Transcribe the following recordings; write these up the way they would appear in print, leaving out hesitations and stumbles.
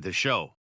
the show.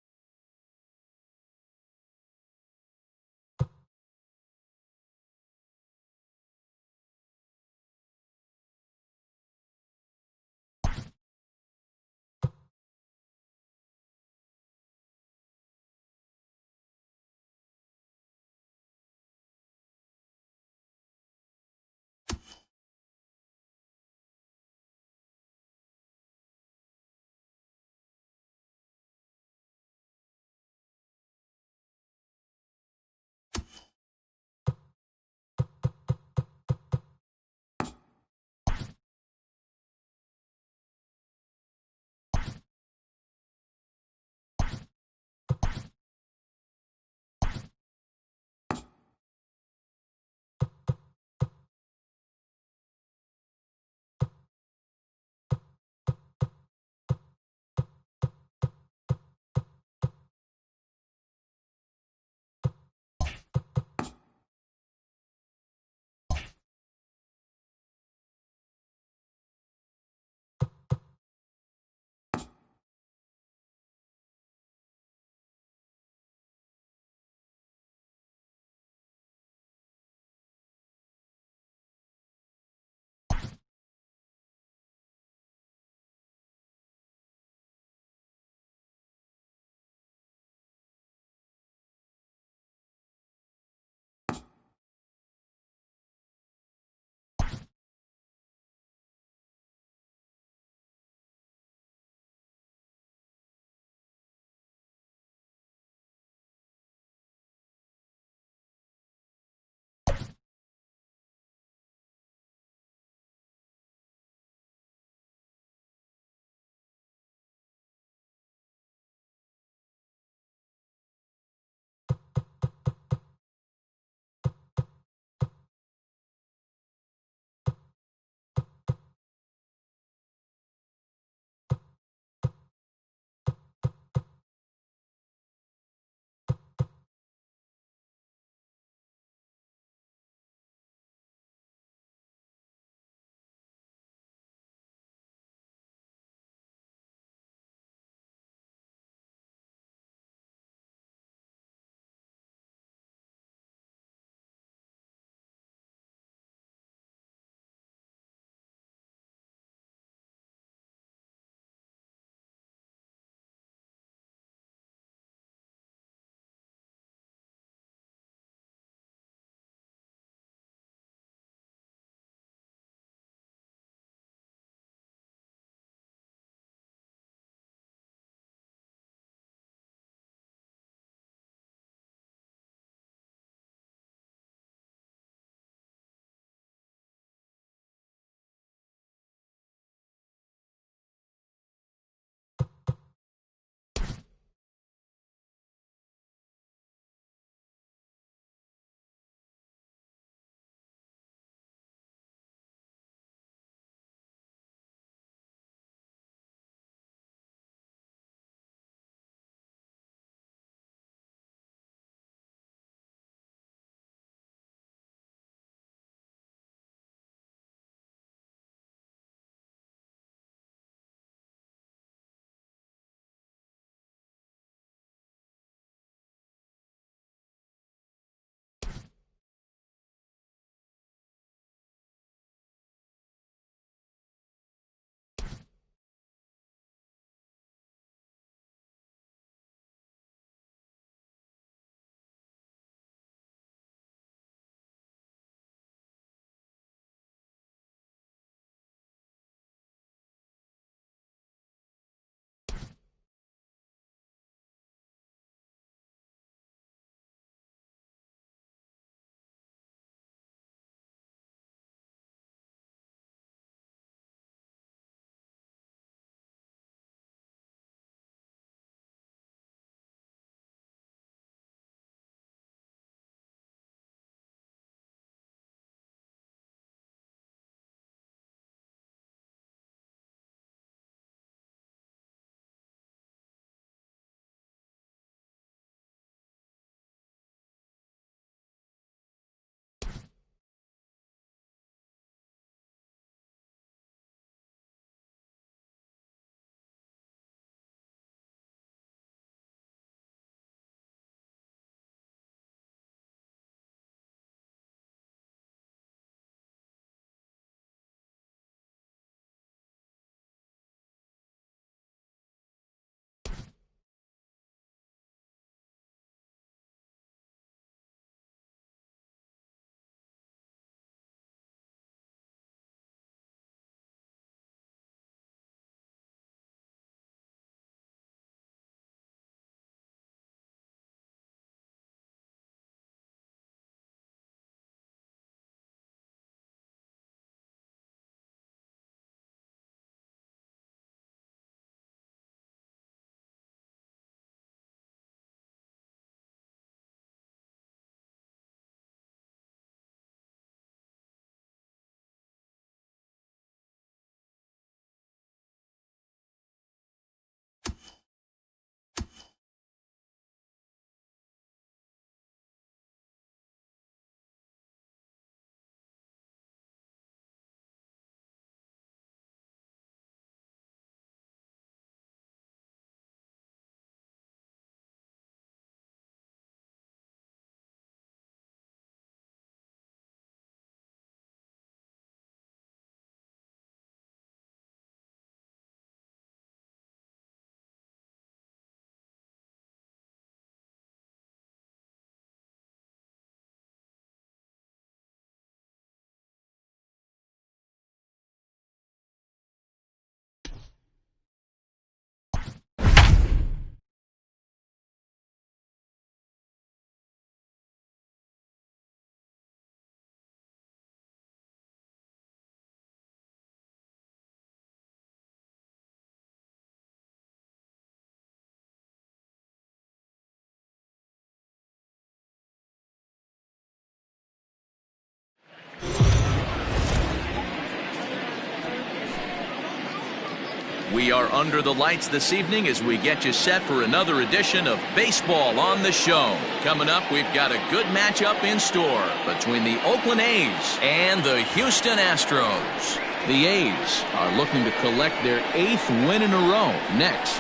We are under the lights this evening as we get you set for another edition of Baseball on the Show. Coming up, we've got a good matchup in store between the Oakland A's and the Houston Astros. The A's are looking to collect their 8th win in a row next.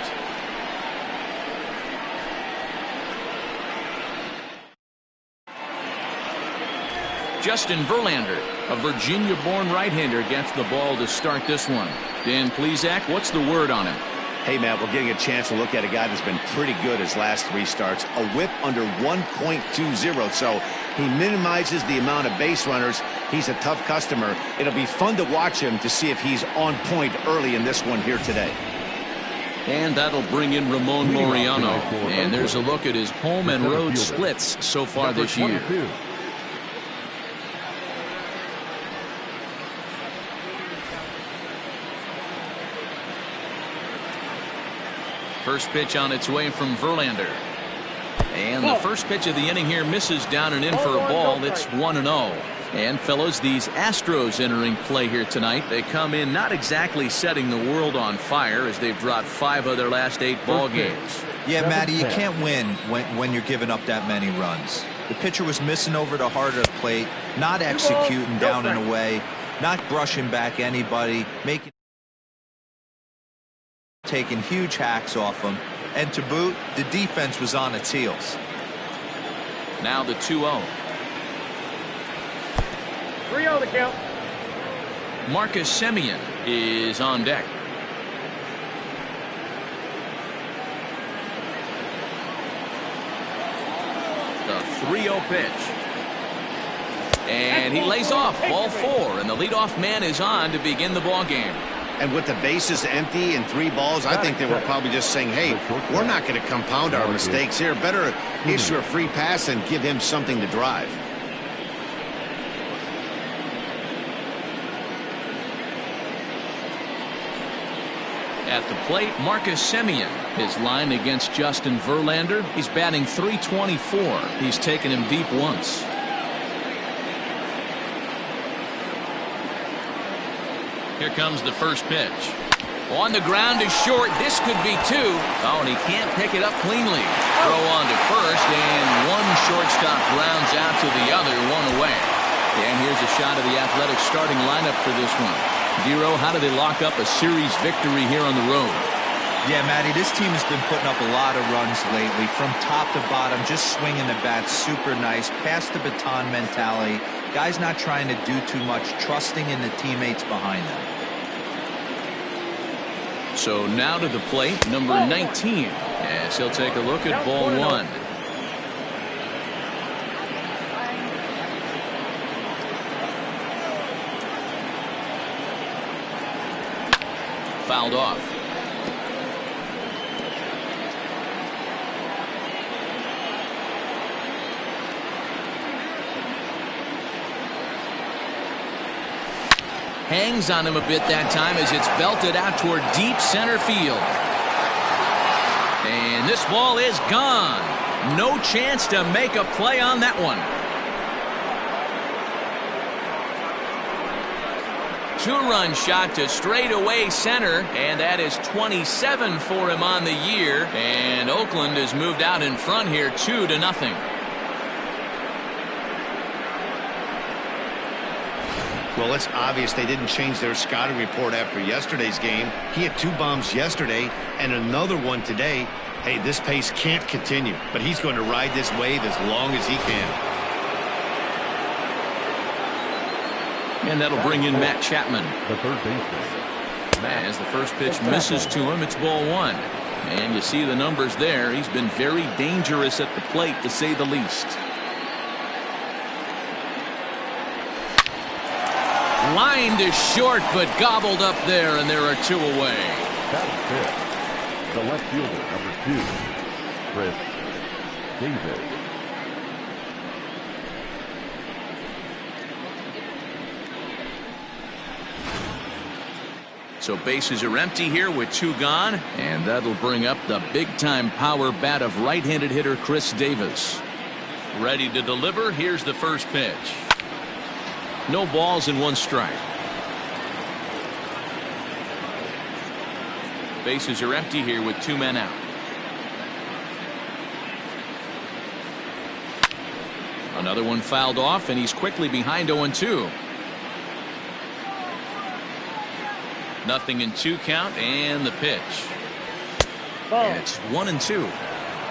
Justin Verlander, a Virginia-born right-hander, gets the ball to start this one. Dan Plesac, what's the word on him? Hey, Matt, we're getting a chance to look at a guy that's been pretty good his last 3 starts. A whip under 1.20, so he minimizes the amount of base runners. He's a tough customer. It'll be fun to watch him to see if he's on point early in this one here today. And that'll bring in Ramon Laureano. And there's a look at his home and road splits so far this year. First pitch on its way from Verlander. And the first pitch of the inning here misses down and in for a ball. It's 1-0. And fellows, these Astros entering play here tonight. They come in not exactly setting the world on fire as they've dropped 5 of their last 8 ball games. Yeah, Matty, you can't win when you're giving up that many runs. The pitcher was missing over the heart of the plate, not executing down and away, not brushing back anybody, taking huge hacks off him, and to boot, the defense was on its heels. Now the 2-0. 3-0 the count. Marcus Semien is on deck. The 3-0 pitch. And he lays off ball 4, and the leadoff man is on to begin the ball game. And with the bases empty and 3 balls, I think they were probably just saying, hey, we're not going to compound our mistakes here. Better issue a free pass and give him something to drive. At the plate, Marcus Semien is lined against Justin Verlander. He's batting .324. He's taken him deep once. Here comes the first pitch. On the ground to short. This could be 2. Oh, and he can't pick it up cleanly. Throw on to first, and one shortstop grounds out to the other, 1 away. And here's a shot of the Athletics starting lineup for this one. Dero, how do they lock up a series victory here on the road? Yeah, Matty, this team has been putting up a lot of runs lately, from top to bottom, just swinging the bat super nice, pass the baton mentality. Guys not trying to do too much, trusting in the teammates behind them. So now to the plate, number 19, as he'll take a look at ball 1. Fouled off. Hangs on him a bit that time as it's belted out toward deep center field. And this ball is gone. No chance to make a play on that one. 2-run shot to straightaway center, and that is 27 for him on the year. And Oakland has moved out in front here 2-0. Well, it's obvious they didn't change their scouting report after yesterday's game. He had 2 bombs yesterday and another one today. Hey, this pace can't continue, but he's going to ride this wave as long as he can. And that'll bring in Matt Chapman. The third baseman. As the first pitch misses to him, it's ball 1. And you see the numbers there. He's been very dangerous at the plate, to say the least. Line to short, but gobbled up there, and there are 2 away. Batting fifth, the left fielder, number 2, Chris Davis. So bases are empty here with 2 gone, and that'll bring up the big-time power bat of right-handed hitter Chris Davis. Ready to deliver. Here's the first pitch. No balls and 1 strike. Bases are empty here with 2 men out. Another one fouled off, and he's quickly behind 0-2. Nothing in 2 count, and the pitch. And it's 1-2.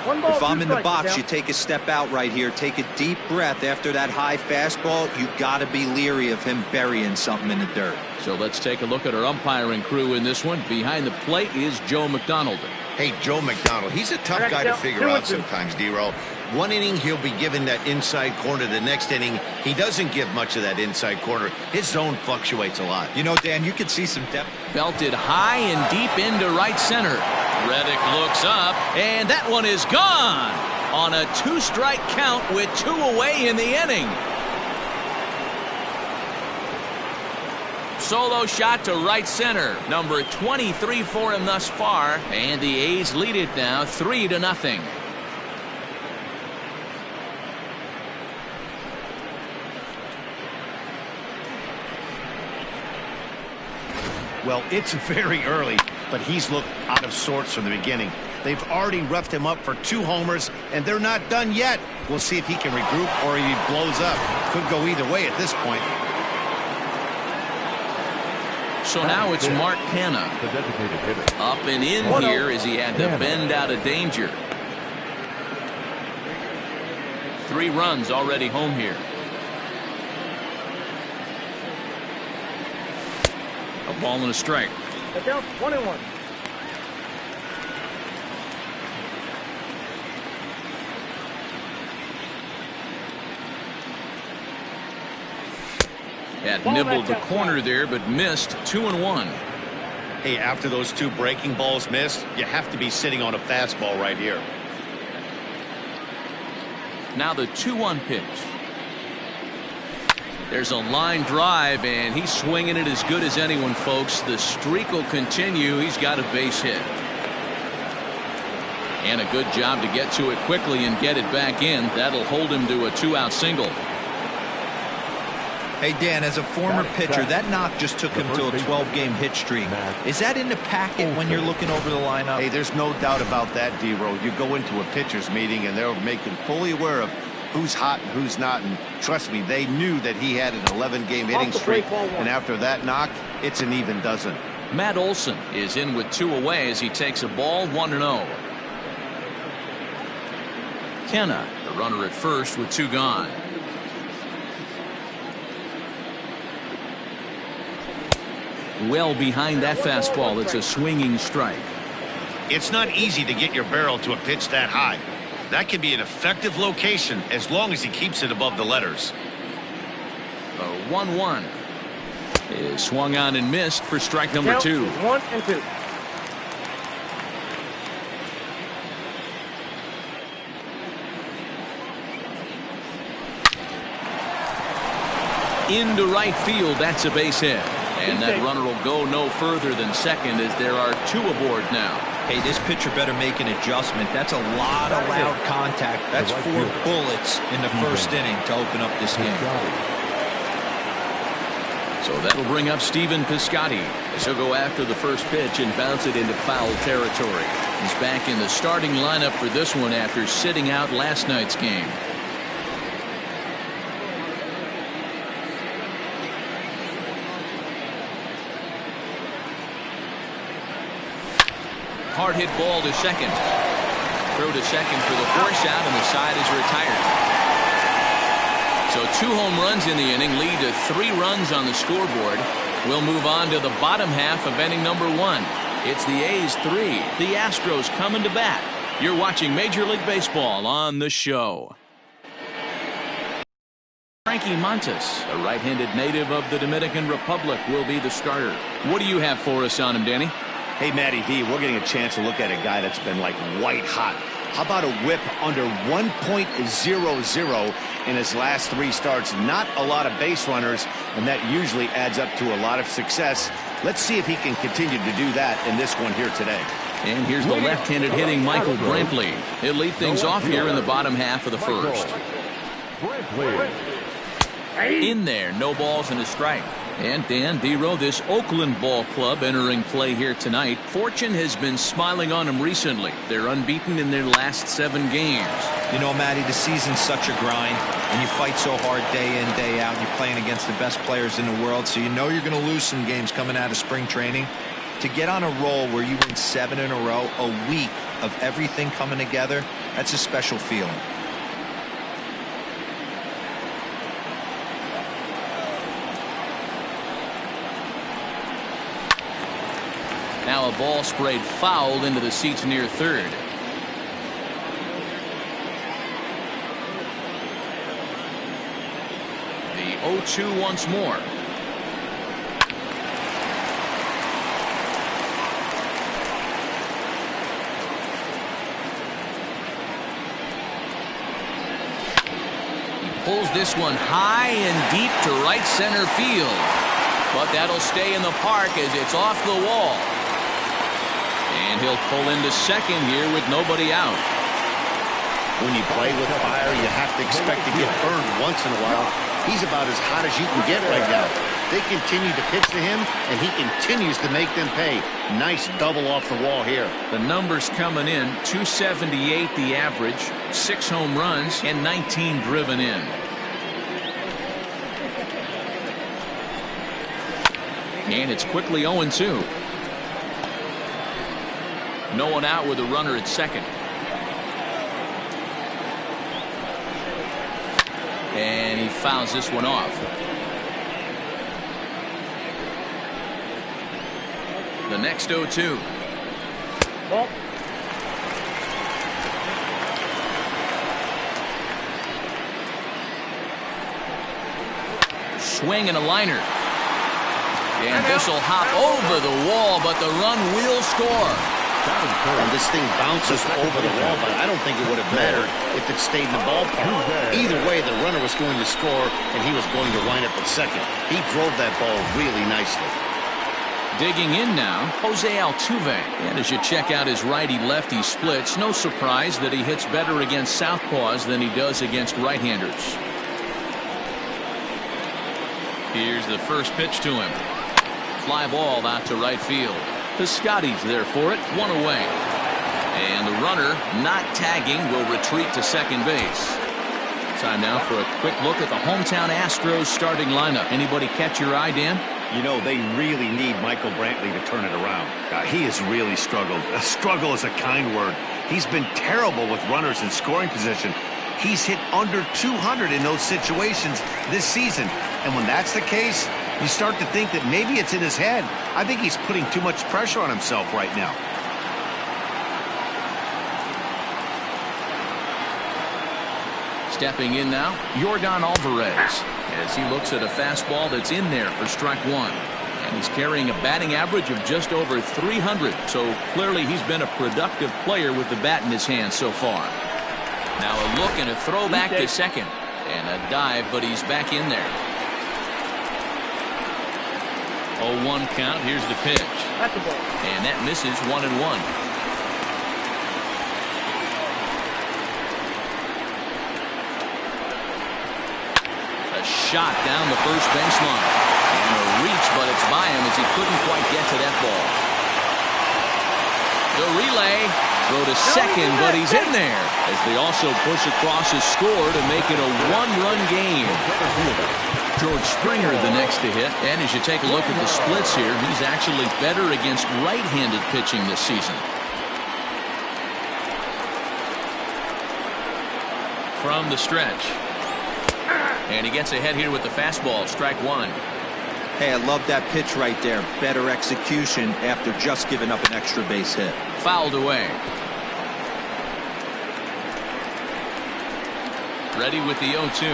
If I'm in the box, you take a step out right here. Take a deep breath after that high fastball. You got to be leery of him burying something in the dirt. So let's take a look at our umpiring crew in this one. Behind the plate is Joe McDonald. Hey, Joe McDonald, he's a tough guy to figure out sometimes, D-Row. One inning, he'll be given that inside corner. The next inning, he doesn't give much of that inside corner. His zone fluctuates a lot. You know, Dan, you can see some depth. Belted high and deep into right center. Reddick looks up, and that one is gone on a 2-strike count with 2 away in the inning. Solo shot to right center. Number 23 for him thus far, and the A's lead it now 3-0. Well, it's very early, but he's looked out of sorts from the beginning. They've already roughed him up for 2 homers, and they're not done yet. We'll see if he can regroup or he blows up. Could go either way at this point. So now it's Mark Canha. Up and in here as he had to bend out of danger. 3 runs already home here. A ball and a strike. The count 1-1. Had nibbled the corner there, but missed. 2-1. Hey, after those 2 breaking balls missed, you have to be sitting on a fastball right here. Now the 2-1 pitch. There's a line drive, and he's swinging it as good as anyone, folks. The streak will continue. He's got a base hit. And a good job to get to it quickly and get it back in. That'll hold him to a 2-out single. Hey, Dan, as a former pitcher, that knock just took him to a 12-game hit streak. Is that in the packet when you're looking over the lineup? Hey, there's no doubt about that, D-Row. You go into a pitcher's meeting, and they're making fully aware of who's hot and who's not. And trust me, they knew that he had an 11-game hitting streak. And after that knock, it's an even dozen. Matt Olson is in with 2 away as he takes a ball 1-0. Canha, the runner at first with 2 gone. Well behind that fastball. It's a swinging strike. It's not easy to get your barrel to a pitch that high. That can be an effective location as long as he keeps it above the letters. The 1-1 is swung on and missed for strike number 2. 1-2. Into right field. That's a base hit. And that runner will go no further than second as there are 2 aboard now. Hey, this pitcher better make an adjustment. That's a lot of loud contact. That's 4 bullets in the first inning to open up this game. So that'll bring up Stephen Piscotty as he'll go after the first pitch and bounce it into foul territory. He's back in the starting lineup for this one after sitting out last night's game. Hard hit ball to second. Throw to second for the force out, and the side is retired. So 2 home runs in the inning lead to 3 runs on the scoreboard. We'll move on to the bottom half of inning number 1. It's the A's 3, the Astros coming to bat. You're watching Major League Baseball on the show. Frankie Montas, a right-handed native of the Dominican Republic, will be the starter. What do you have for us on him, Danny? Hey, Matty V, we're getting a chance to look at a guy that's been like white hot. How about a whip under 1.00 in his last 3 starts? Not a lot of base runners, and that usually adds up to a lot of success. Let's see if he can continue to do that in this one here today. And here's the left-handed hitting Michael Brantley. He'll lead things off here in the bottom half of the first. In there, no balls and a strike. And Dan Dero, this Oakland ball club entering play here tonight. Fortune has been smiling on them recently. They're unbeaten in their last 7 games. You know, Matty, the season's such a grind, and you fight so hard day in, day out, and you're playing against the best players in the world, so you know you're going to lose some games coming out of spring training. To get on a roll where you win 7 in a row, a week of everything coming together, that's a special feeling. Now a ball sprayed foul into the seats near third. The 0-2 once more. He pulls this one high and deep to right center field. But that'll stay in the park as it's off the wall. And he'll pull into second here with nobody out. When you play with fire, you have to expect to get burned once in a while. He's about as hot as you can get right now. They continue to pitch to him, and he continues to make them pay. Nice double off the wall here. The numbers coming in, 278 the average, 6 home runs, and 19 driven in. And it's quickly 0-2. No one out with a runner at second. And he fouls this one off. The next 0-2. Ball. Swing and a liner. And this will hop over the wall, but the run will score. And this thing bounces over the wall, but I don't think it would have mattered if it stayed in the ballpark. Either way, the runner was going to score, and he was going to wind up at second. He drove that ball really nicely. Digging in now, Jose Altuve. And as you check out his righty-lefty splits, no surprise that he hits better against southpaws than he does against right-handers. Here's the first pitch to him. Fly ball out to right field. The Scotties there for it, 1 away. And the runner, not tagging, will retreat to second base. Time now for a quick look at the hometown Astros starting lineup. Anybody catch your eye, Dan? You know, they really need Michael Brantley to turn it around. He has really struggled. Struggle is a kind word. He's been terrible with runners in scoring position. He's hit under 200 in those situations this season. And when that's the case, you start to think that maybe it's in his head. I think he's putting too much pressure on himself right now. Stepping in now, Yordan Alvarez, as he looks at a fastball that's in there for strike 1. And he's carrying a batting average of just over 300, so clearly he's been a productive player with the bat in his hand so far. Now a look and a throw back to second. And a dive, but he's back in there. 0-1 count. Here's the pitch. That's the ball. And that misses 1-1. A shot down the first baseline. And a reach, but it's by him as he couldn't quite get to that ball. The relay. Throw to second, but he's in there as they also push across his score to make it a 1-run game. George Springer the next to hit. And as you take a look at the splits here, he's actually better against right-handed pitching this season. From the stretch. And he gets ahead here with the fastball, strike 1. Hey, I love that pitch right there. Better execution after just giving up an extra base hit. Fouled away. Ready with the 0-2.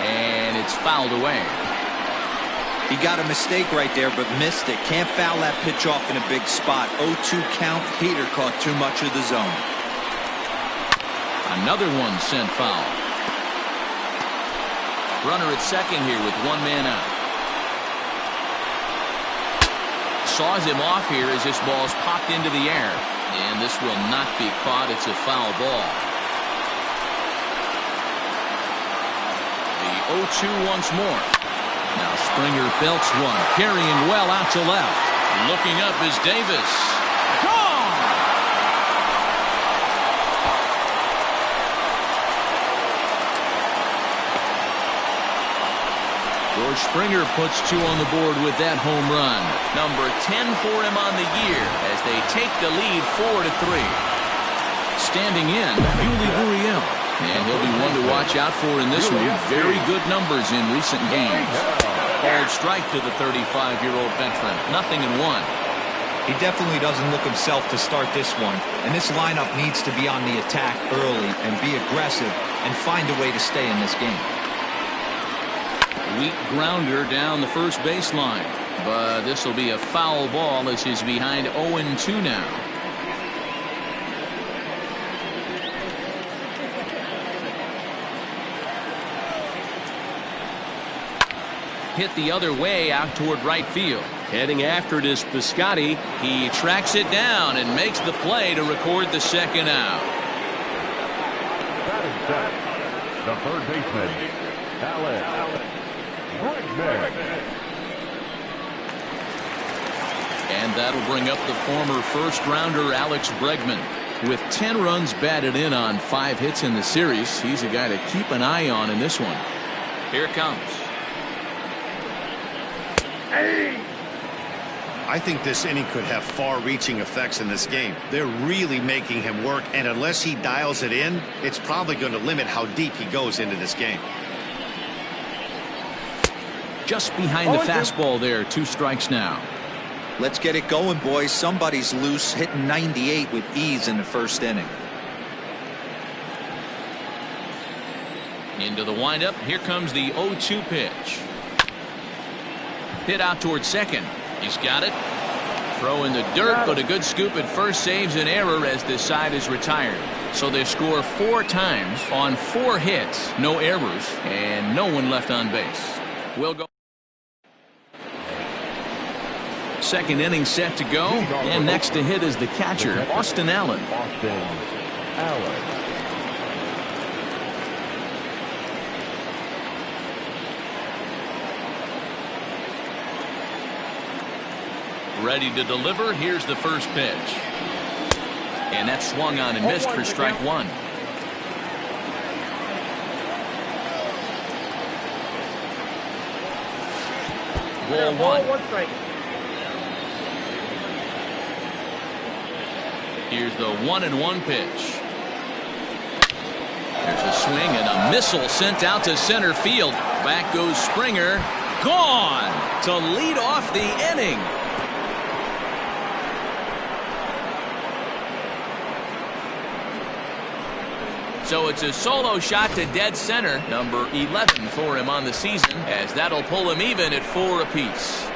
And it's fouled away. He got a mistake right there, but missed it. Can't foul that pitch off in a big spot. 0-2 count. Heater caught too much of the zone. Another one sent foul. Runner at second here with 1 man out. Saws him off here as this ball's popped into the air. And this will not be caught. It's a foul ball. The 0-2 once more. Now Springer belts one, carrying well out to left. Looking up is Davis. Gone! George Springer puts two on the board with that home run. Number 10 for him on the year as they take the lead 4-3. Standing in, Yuli Gurriel. And he'll be one to watch out for in this one. Very good numbers in recent games. Called strike to the 35-year-old veteran. 0-1. He definitely doesn't look himself to start this one. And this lineup needs to be on the attack early and be aggressive and find a way to stay in this game. Weak grounder down the first baseline. But this will be a foul ball as he's behind 0-2 now. Hit the other way out toward right field. Heading after it is Piscotty. He tracks it down and makes the play to record the second out. Batting set, the third baseman, Alex Bregman. And that'll bring up the former first-rounder Alex Bregman. With 10 runs batted in on 5 hits in the series, he's a guy to keep an eye on in this one. Here it comes. I think this inning could have far-reaching effects in this game. They're really making him work, and unless he dials it in, it's probably going to limit how deep he goes into this game. Just behind the fastball there. 2 strikes now. Let's get it going, boys. Somebody's loose, hitting 98 with ease in the first inning. Into the windup. Here comes the 0-2 pitch. Hit out towards second. He's got it. Throw in the dirt, but a good scoop at first saves an error as this side is retired. So they score 4 times on 4 hits, no errors, and no one left on base. We'll go. Second inning set to go, and next to hit is the catcher, Austin Allen. Austin Allen. Ready to deliver. Here's the first pitch. And that swung on and missed for strike 1. Ball 1. Here's the 1-1 pitch. There's a swing and a missile sent out to center field. Back goes Springer. Gone to lead off the inning. So it's a solo shot to dead center, number 11 for him on the season, as that'll pull him even at 4 apiece.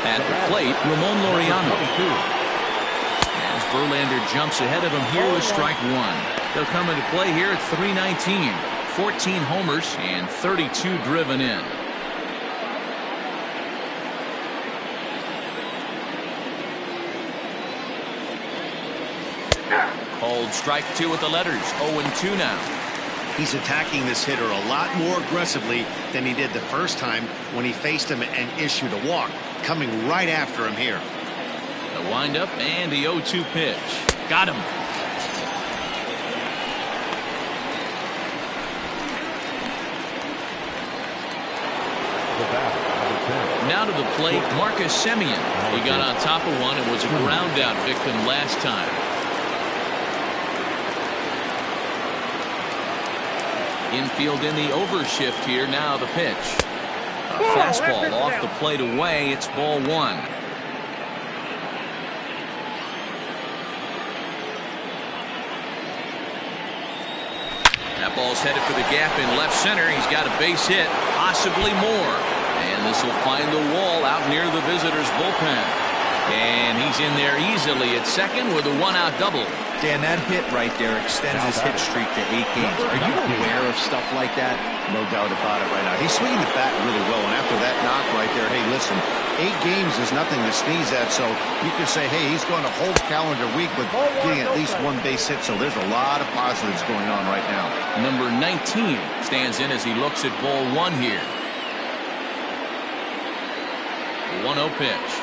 At the plate, Ramon Laureano. As Verlander jumps ahead of him here with strike 1. They'll come into play here at 319. 14 homers and 32 driven in. Called strike 2 with the letters. 0-2 now. He's attacking this hitter a lot more aggressively than he did the first time when he faced him and issued a walk. Coming right after him here. The windup and the 0-2 pitch. Got him. Now to the plate, Marcus Semien. He got on top of one and was a ground out victim last time. Infield in the overshift here. Now the pitch. A fastball off the plate away. It's ball 1. That ball's headed for the gap in left center. He's got a base hit, possibly more. And this will find the wall out near the visitors' bullpen. And he's in there easily at second with a one-out double. Dan, that hit right there extends his hit streak to 8 games. Are you aware of stuff like that? No doubt about it right now. He's swinging the bat really well, and after that knock right there, hey, listen, 8 games is nothing to sneeze at, so you can say, hey, he's going a whole calendar week with getting at least 1 base hit, so there's a lot of positives going on right now. Number 19 stands in as he looks at ball 1 here. 1-0 pitch.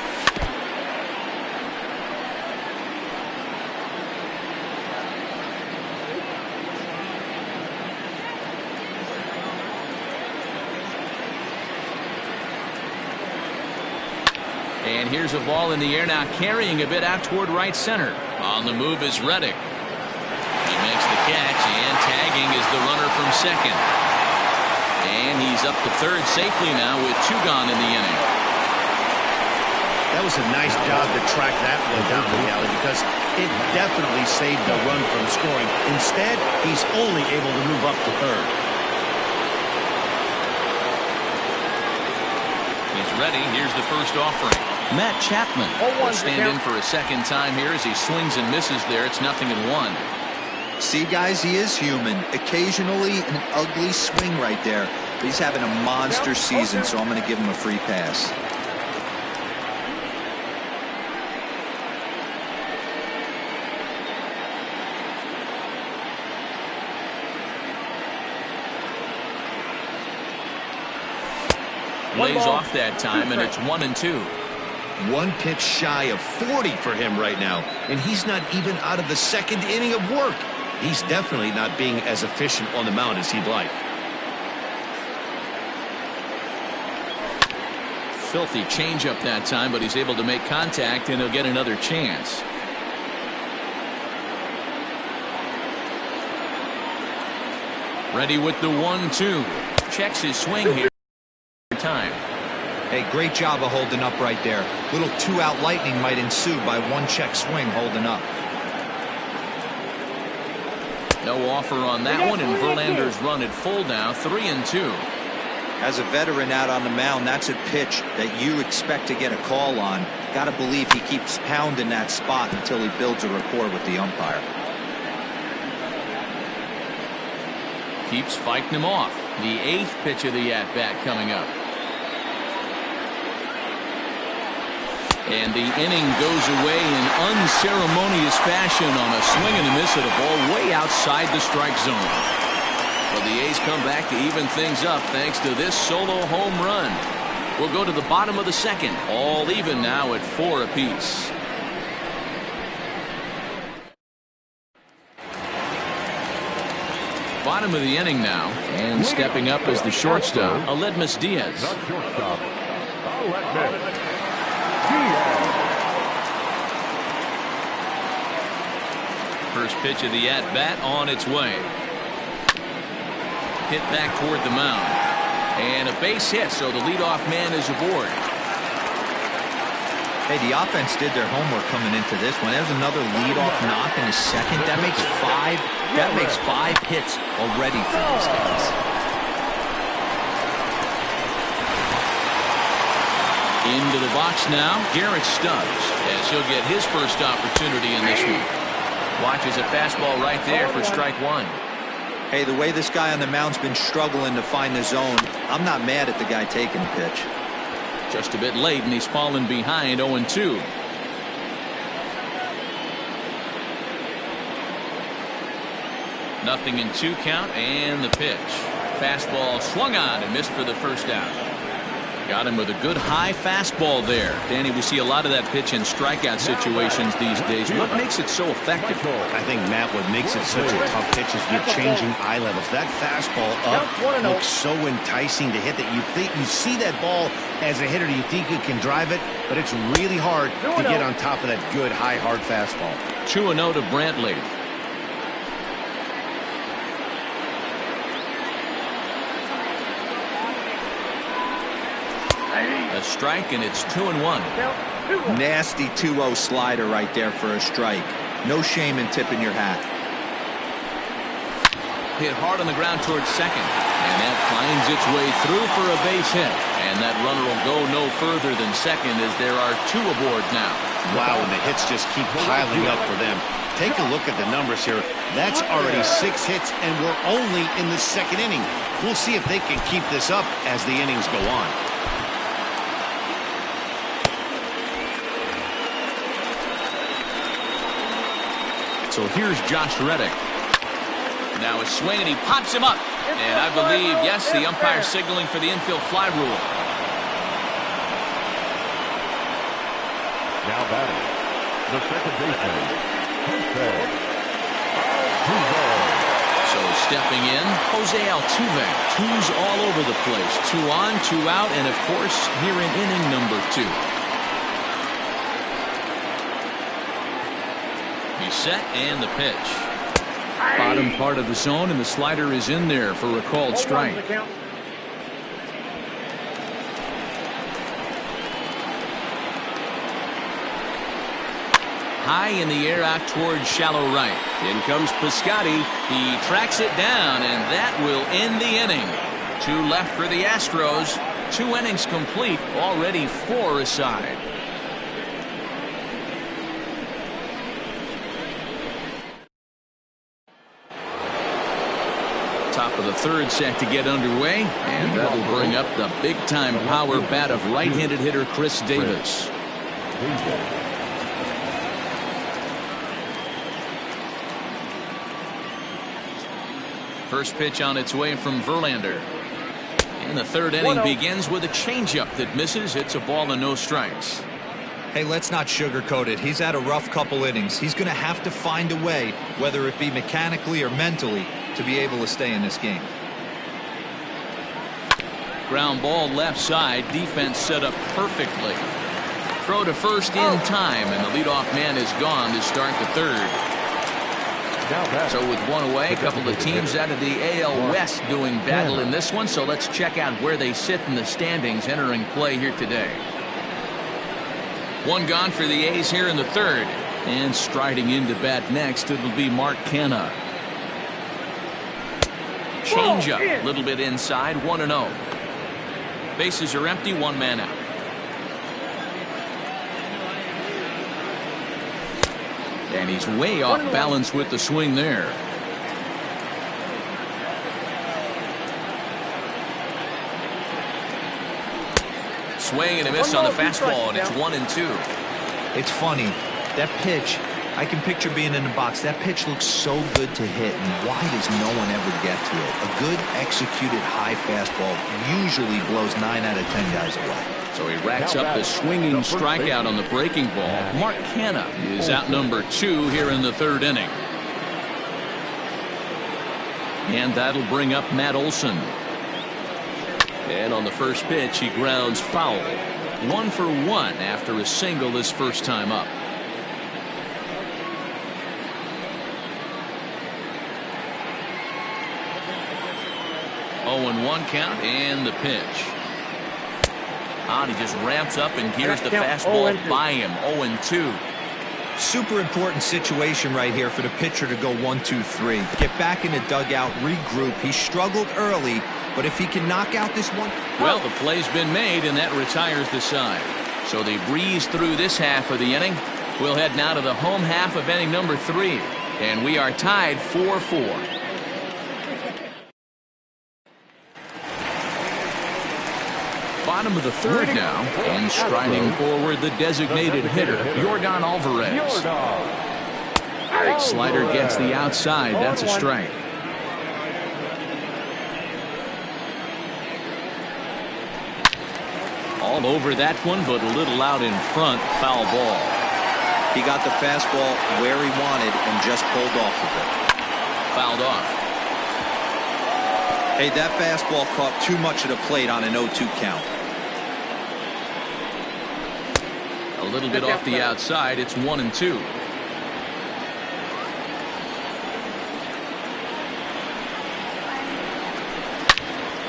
And here's a ball in the air now, carrying a bit out toward right center. On the move is Reddick. He makes the catch, and tagging is the runner from second. And he's up to third safely now with 2 gone in the inning. That was a nice job to track that one down the alley because it definitely saved the run from scoring. Instead, he's only able to move up to third. He's ready. Here's the first offering. Matt Chapman will stand in for a second time here as he swings and misses there. It's 0-1. See, guys, he is human. Occasionally an ugly swing right there. But he's having a monster season, so I'm going to give him a free pass. Lays off that time, and it's 1-2. 1 pitch shy of 40 for him right now, and he's not even out of the second inning of work. He's definitely not being as efficient on the mound as he'd like. Filthy changeup that time, but he's able to make contact, and he'll get another chance. Ready with the 1-2. Checks his swing here. Time. Hey, great job of holding up right there. Little 2-out lightning might ensue by 1 check swing holding up. No offer on that one, and Verlander's run at full now, 3-2. As a veteran out on the mound, that's a pitch that you expect to get a call on. Got to believe he keeps pounding that spot until he builds a rapport with the umpire. Keeps fighting him off. The 8th pitch of the at-bat coming up. And the inning goes away in unceremonious fashion on a swing and a miss at a ball way outside the strike zone. But the A's come back to even things up thanks to this solo home run. We'll go to the bottom of the second. All even now at 4 apiece. Bottom of the inning now, and stepping up as the shortstop, Aledmus Diaz. The shortstop, Aledmus. First pitch of the at-bat on its way. Hit back toward the mound. And a base hit, so the leadoff man is aboard. Hey, the offense did their homework coming into this one. There's another leadoff knock in the second. That makes 5 hits already for these guys. Into the box now, Garrett Stubbs, as he'll get his first opportunity in this one. Watches a fastball right there for strike 1. Hey, the way this guy on the mound's been struggling to find the zone, I'm not mad at the guy taking the pitch. Just a bit late, and he's fallen behind 0-2. Nothing in 2 count, and the pitch. Fastball swung on and missed for the first out. Got him with a good high fastball there. Danny, we see a lot of that pitch in strikeout situations these days. What makes it so effective? I think, Matt, what makes it such a tough pitch is the changing eye levels. That fastball up looks so enticing to hit that you think you see that ball as a hitter, you think you can drive it, but it's really hard to get on top of that good high hard fastball. 2-0 to Brantley. A strike, and it's 2-1. Nasty 2-0 slider right there for a strike. No shame in tipping your hat. hit hard on the ground towards second. And that finds its way through for a base hit. And that runner will go no further than second as there are 2 aboard now. Wow, and the hits just keep piling up for them. Take a look at the numbers here. That's already 6 hits, and we're only in the 2nd inning. We'll see if they can keep this up as the innings go on. So here's Josh Reddick. Now a swing, and he pops him up. And I believe, yes, the umpire signaling for the infield fly rule. Now batting, the second baseman, So stepping in, Jose Altuve. 2's all over the place. 2 on, 2 out, and of course, here in inning number 2. He's set, and the pitch. Bottom part of the zone, and the slider is in there for a called strike. High in the air out towards shallow right. In comes Piscotty. He tracks it down, and that will end the inning. 2 left for the Astros. 2 innings complete, already 4 aside. Top of the 3rd set to get underway, and that'll bring up the big-time power bat of right-handed hitter Chris Davis. First pitch on its way from Verlander. And the 3rd inning begins with a changeup that misses. It's a ball and no strikes. Hey, let's not sugarcoat it. He's had a rough couple innings. He's going to have to find a way, whether it be mechanically or mentally, to be able to stay in this game. Ground ball left side. Defense set up perfectly. Throw to first in time, and the leadoff man is gone to start the 3rd. So with 1 away, a couple of teams out of the AL West doing battle in this one. So let's check out where they sit in the standings entering play here today. 1 gone for the A's here in the 3rd. And striding into bat next, it'll be Mark Canha. Change up, a little bit inside, 1-0. Bases are empty, 1 man out. And he's way off balance with the swing there. Swing and a miss on the fastball, and it's 1-2. It's funny, that pitch, I can picture being in the box. That pitch looks so good to hit, and why does no one ever get to it? A good executed high fastball usually blows 9 out of 10 guys away. So he racks up the swinging strikeout on the breaking ball. Mark Canha is out number 2 here in the 3rd inning. And that'll bring up Matt Olson. And on the first pitch, he grounds foul. 1 for 1 after a single his first time up. Oh, 0-1 count, and the pitch. He just ramps up and gears the fastball by him. 0-2. Super important situation right here for the pitcher to go 1-2-3. Get back in the dugout, regroup. He struggled early, but if he can knock out this one. Well, the play's been made, and that retires the side. So they breeze through this half of the inning. We'll head now to the home half of inning number 3. And we are tied 4-4. Bottom of the 3rd now, and striding forward the designated hitter, Yordan Alvarez. Slider gets the outside. That's a strike. All over that one, but a little out in front. Foul ball. He got the fastball where he wanted and just pulled off of it. Fouled off. Hey, that fastball caught too much of the plate on an 0-2 count. A little bit off the outside. It's 1-2.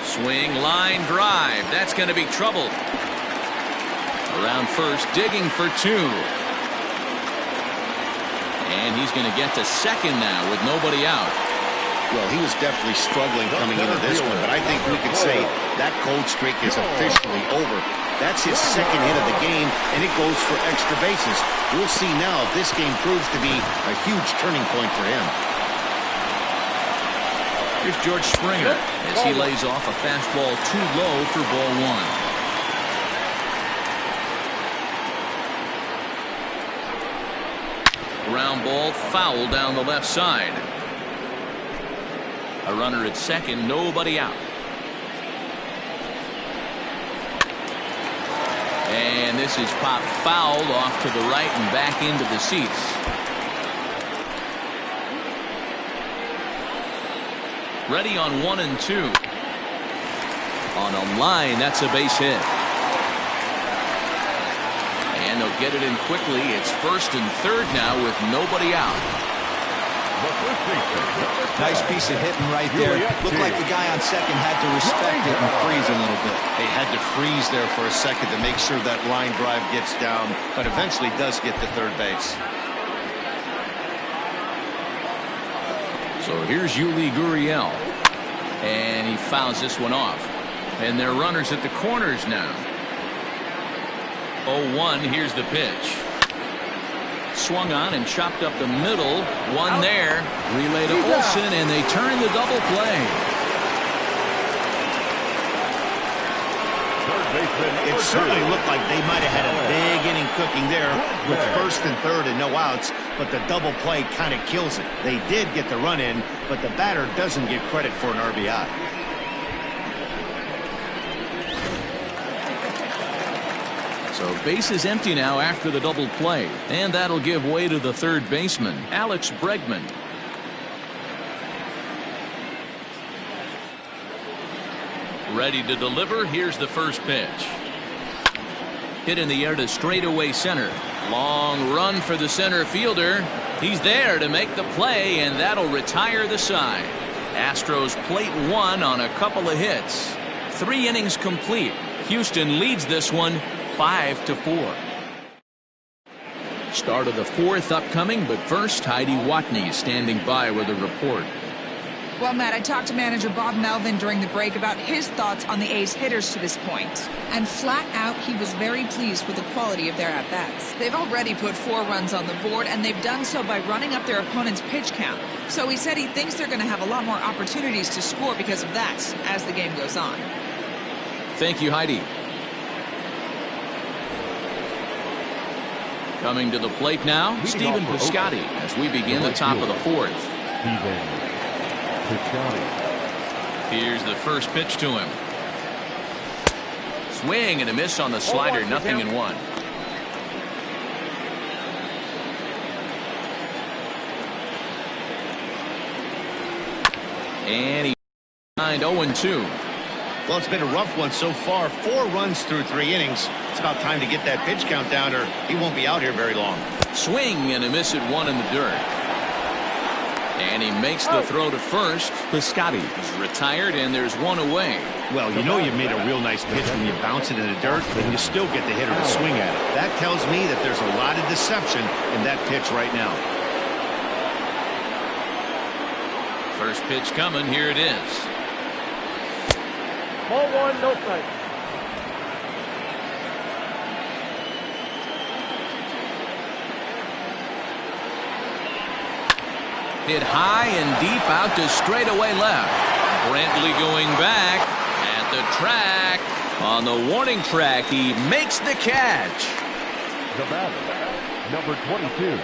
Swing, line drive. That's going to be trouble. Around first, digging for 2. And he's going to get to second now with nobody out. Well, he was definitely struggling coming into this one, but I think we could say that cold streak is officially over. That's his second hit of the game, and it goes for extra bases. We'll see now if this game proves to be a huge turning point for him. Here's George Springer as he lays off a fastball too low for ball one. Ground ball foul down the left side. A runner at second, nobody out. And this is popped foul off to the right and back into the seats. Ready on 1 and 2. On a line, that's a base hit. And they'll get it in quickly. It's first and third now with nobody out. Nice piece of hitting right there. Looked like the guy on second had to respect it and freeze a little bit. They had to freeze there for a second to make sure that line drive gets down, but eventually does get to third base. So here's Yuli Gurriel. And he fouls this one off. And they're runners at the corners now. 0-1, here's the pitch. Swung on and chopped up the middle. One there. Relay to Olsen, and they turn the double play. It certainly looked like they might have had a big inning cooking there with first and third and no outs, but the double play kind of kills it. They did get the run in, but the batter doesn't get credit for an RBI. So base is empty now after the double play, and that'll give way to the third baseman, Alex Bregman. Ready to deliver. Here's the first pitch. Hit in the air to straightaway center. Long run for the center fielder. He's there to make the play, and that'll retire the side. Astros plate one on a couple of hits. 3 innings complete. Houston leads this one 5-4. Start of the fourth upcoming, but first Heidi Watney standing by with a report. Well, Matt, I talked to manager Bob Melvin during the break about his thoughts on the A's hitters to this point. And flat out, he was very pleased with the quality of their at-bats. They've already put 4 runs on the board, and they've done so by running up their opponent's pitch count. So he said he thinks they're going to have a lot more opportunities to score because of that as the game goes on. Thank you, Heidi. Coming to the plate now, Stephen Piscotty as we begin the top of the fourth. Here's the first pitch to him. Swing and a miss on the slider, 0-1. And he signed 0-2. Well, it's been a rough one so far. 4 runs through 3 innings. It's about time to get that pitch count down, or he won't be out here very long. Swing and a miss at 1 in the dirt. And he makes the throw to first. Piscotty is retired, and there's 1 away. Well, you know you made a real nice pitch when you bounce it in the dirt, and you still get the hitter to swing at it. That tells me that there's a lot of deception in that pitch right now. First pitch coming. Here it is. Ball 1, no strike. Hit high and deep out to straightaway left. Brantley going back at the track. On the warning track, he makes the catch. The batter, number 22.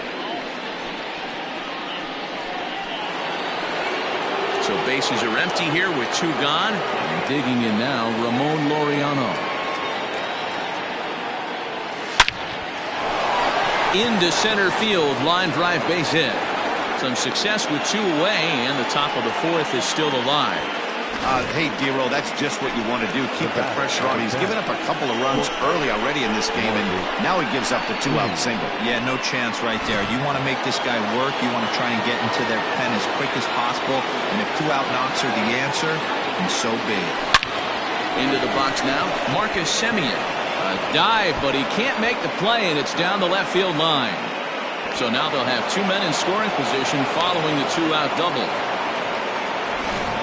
So bases are empty here with 2 gone. And digging in now, Ramon Laureano. Into center field, line drive base hit. Some success with 2 away, and the top of the fourth is still alive. Hey, Dero, that's just what you want to do. Keep the pressure on. He's given up a couple of runs early already in this game, and now he gives up the 2-out single. Yeah, no chance right there. You want to make this guy work. You want to try and get into their pen as quick as possible. And if 2-out knocks are the answer, then so be it. Into the box now, Marcus Semien. A dive, but he can't make the play, and it's down the left field line. So now they'll have 2 men in scoring position following the 2-out double.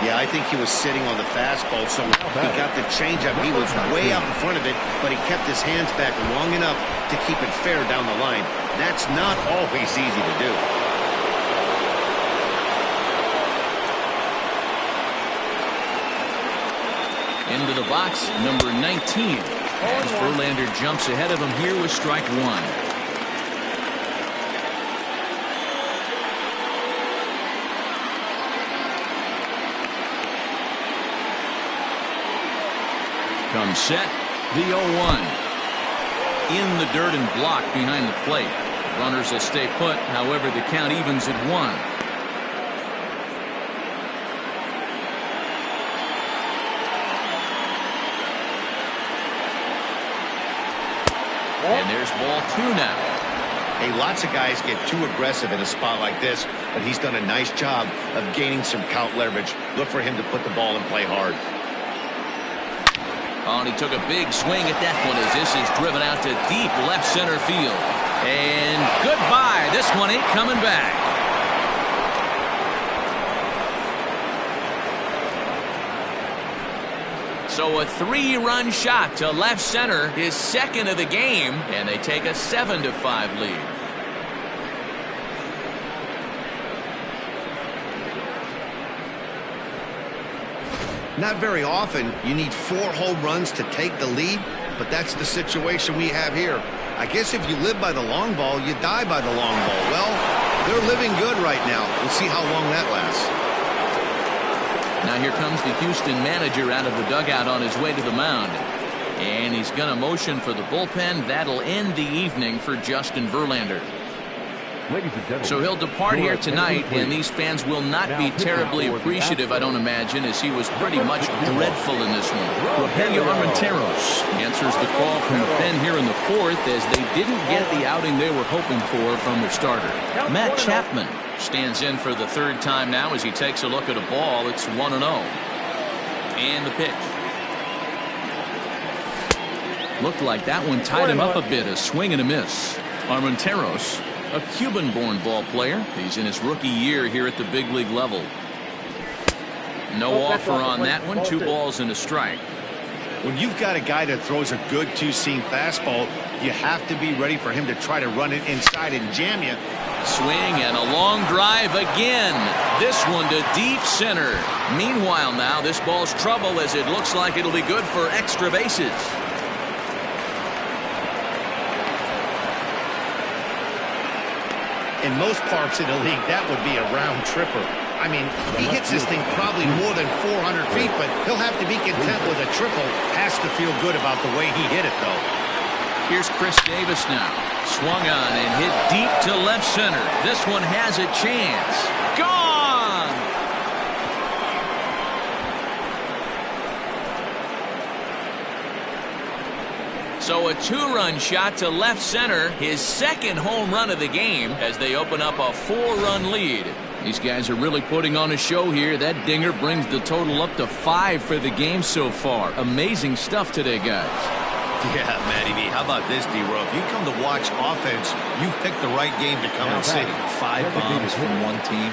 Yeah, I think he was sitting on the fastball, so he got the changeup. He was way out in front of it, but he kept his hands back long enough to keep it fair down the line. That's not always easy to do. Into the box, number 19. As Verlander jumps ahead of him here with strike one. Comes set, the 0-1. In the dirt and blocked behind the plate. Runners will stay put, however the count evens at 1. And there's ball 2 now. Hey, lots of guys get too aggressive in a spot like this, but he's done a nice job of gaining some count leverage. Look for him to put the ball and play hard. Oh, and he took a big swing at that one as this is driven out to deep left center field. And goodbye. This one ain't coming back. So a 3-run shot to left center, his second of the game, and they take a 7-5 lead. Not very often you need 4 home runs to take the lead, but that's the situation we have here. I guess if you live by the long ball, you die by the long ball. Well, they're living good right now. We'll see how long that lasts. Now here comes the Houston manager out of the dugout on his way to the mound. And he's going to motion for the bullpen. That'll end the evening for Justin Verlander. Ladies and gentlemen, So he'll depart here tonight, and these fans will not be terribly appreciative, I don't imagine, as he was pretty much dreadful in this one. Rogelio Armenteros answers the call from the pen here in the 4th as they didn't get the outing they were hoping for from their starter. Matt Chapman stands in for the 3rd time now as he takes a look at a ball. It's 1-0. And the pitch. Looked like that one tied him up a bit, a swing and a miss. Armenteros, a Cuban-born ball player. He's in his rookie year here at the big league level. No offer on that one. 2 balls and a strike. When you've got a guy that throws a good 2-seam fastball, you have to be ready for him to try to run it inside and jam you. Swing and a long drive again. This one to deep center. Meanwhile now, this ball's trouble as it looks like it'll be good for extra bases. In most parks in the league, that would be a round tripper. I mean, he hits this thing probably more than 400 feet, but he'll have to be content with a triple. Has to feel good about the way he hit it, though. Here's Chris Davis now. Swung on and hit deep to left center. This one has a chance. Gone! So a 2-run shot to left center, his 2nd home run of the game as they open up a 4-run lead. These guys are really putting on a show here. That dinger brings the total up to 5 for the game so far. Amazing stuff today, guys. Yeah, Matty B, how about this, D-Row? If you come to watch offense, you pick the right game to come and see. 5 bombs from one team.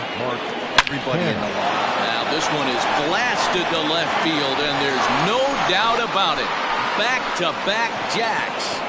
Everybody in the line. Now this one is blasted to left field, and there's no doubt about it. Back-to-back jacks.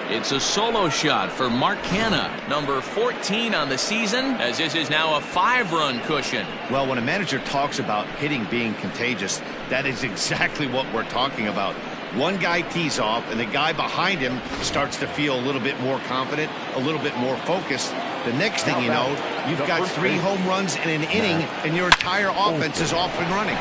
It's a solo shot for Mark Canha, number 14 on the season, as this is now a 5-run cushion. Well, when a manager talks about hitting being contagious, that is exactly what we're talking about. One guy tees off, and the guy behind him starts to feel a little bit more confident, a little bit more focused. The next thing you know, you've got 3 home runs in an inning, and your entire offense is off and running.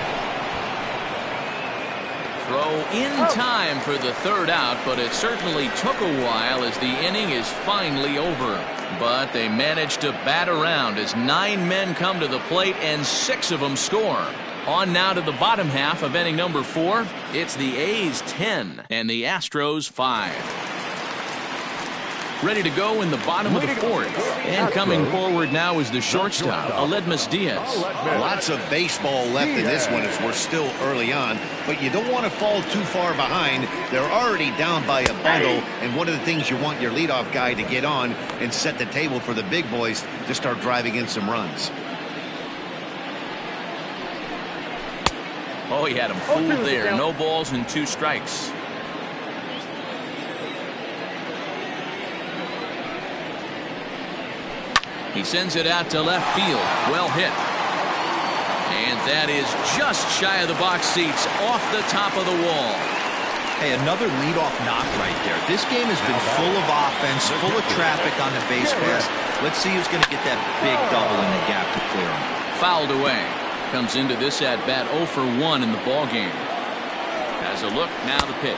Throw in time for the 3rd out, but it certainly took a while as the inning is finally over. But they managed to bat around as 9 men come to the plate and 6 of them score. On now to the bottom half of inning number 4. It's the A's 10 and the Astros 5. Ready to go in the bottom of the fourth. And coming forward now is the shortstop, Aledmus Diaz. Lots of baseball left in this one as we're still early on, but you don't want to fall too far behind. They're already down by a bundle, and one of the things you want your leadoff guy to get on and set the table for the big boys to start driving in some runs. Oh, he had him fooled there. No balls and 2 strikes. He sends it out to left field. Well hit. And that is just shy of the box seats, off the top of the wall. Hey, another leadoff knock right there. This game has been full of offense, full of traffic on the base pass. Let's see who's going to get that big double in the gap to clear him. Fouled away. Comes into this at bat 0 for 1 in the ball game. Has a look, now the pitch.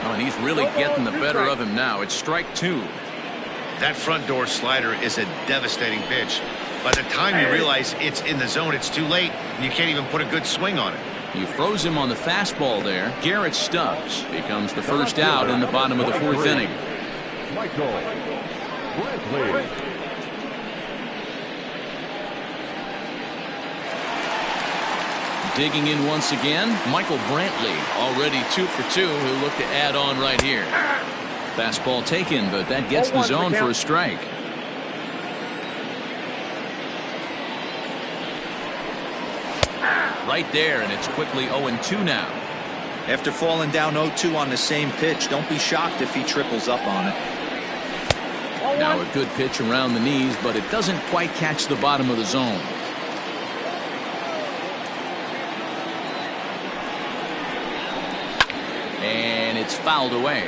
Oh, and he's really getting the better of him now. It's strike 2. That front door slider is a devastating pitch. By the time you realize it's in the zone, it's too late, and you can't even put a good swing on it. You froze him on the fastball there. Garrett Stubbs becomes the first out in the bottom of the 4th inning. Michael Brantley. Digging in once again, Michael Brantley, already 2 for 2, who look to add on right here. Fastball taken, but that gets the zone for a strike. Right there, and it's quickly 0-2 now. After falling down 0-2 on the same pitch, don't be shocked if he triples up on it. Now a good pitch around the knees, but it doesn't quite catch the bottom of the zone. And it's fouled away.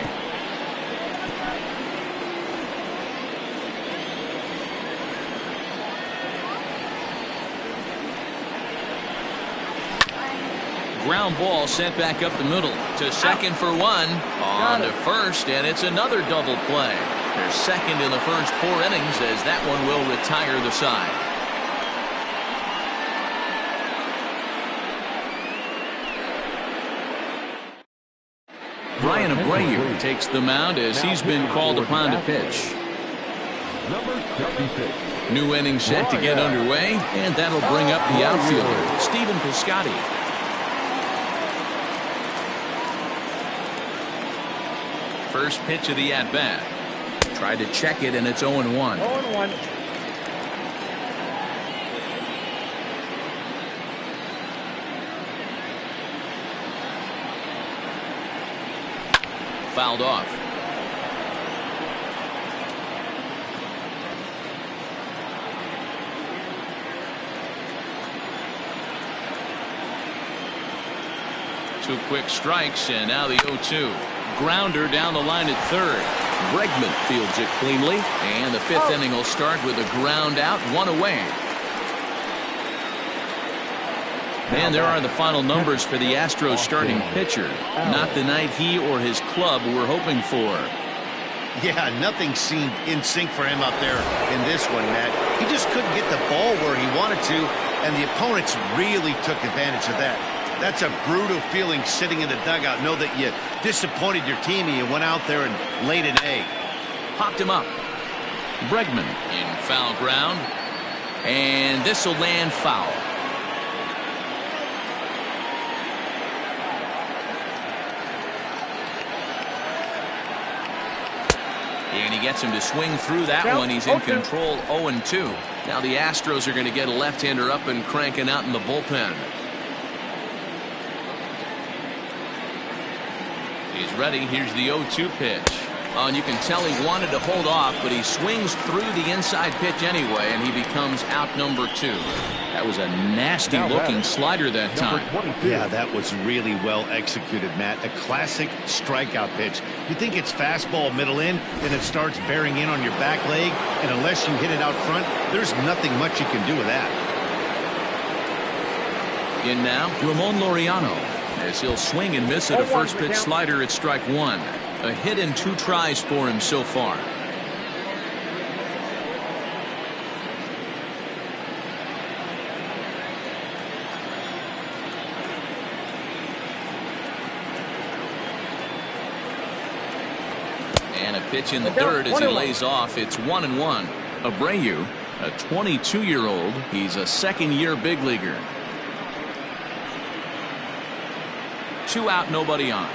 Ground ball sent back up the middle to second for 1, on to first, and it's another double play. They're second in the first 4 innings, as that one will retire the side. Brian Abreu takes the mound as he's been called upon to pitch. Number 56. New inning set to get underway, and that'll bring up the outfielder, Stephen Piscotty. First pitch of the at-bat. Tried to check it, and it's 0-1. 0-1. Fouled off. Two quick strikes, and now the 0-2. Grounder down the line at third. Bregman fields it cleanly, and the 5th inning will start with a ground out, 1 away. And there are the final numbers for the Astros starting pitcher. Not the night he or his club were hoping for. Yeah, nothing seemed in sync for him out there in this one, Matt. He just couldn't get the ball where he wanted to, and the opponents really took advantage of that. That's a brutal feeling sitting in the dugout. Know that you disappointed your team and you went out there and laid an egg. Popped him up. Bregman in foul ground. And this will land foul. And he gets him to swing through that one. He's in control, 0-2. Now the Astros are going to get a left-hander up and cranking out in the bullpen. He's ready. Here's the 0-2 pitch. Oh, and you can tell he wanted to hold off, but he swings through the inside pitch anyway, and he becomes out number 2. That was a nasty-looking slider that time. Yeah, that was really well executed, Matt. A classic strikeout pitch. You think it's fastball middle in, then it starts bearing in on your back leg, and unless you hit it out front, there's nothing much you can do with that. In now, Ramon Laureano, as he'll swing and miss at a first pitch slider at strike 1. A hit in 2 tries for him so far. Pitch in the dirt as he lays off. It's 1-1. Abreu, a 22-year-old. He's a second-year big leaguer. 2 out, nobody on.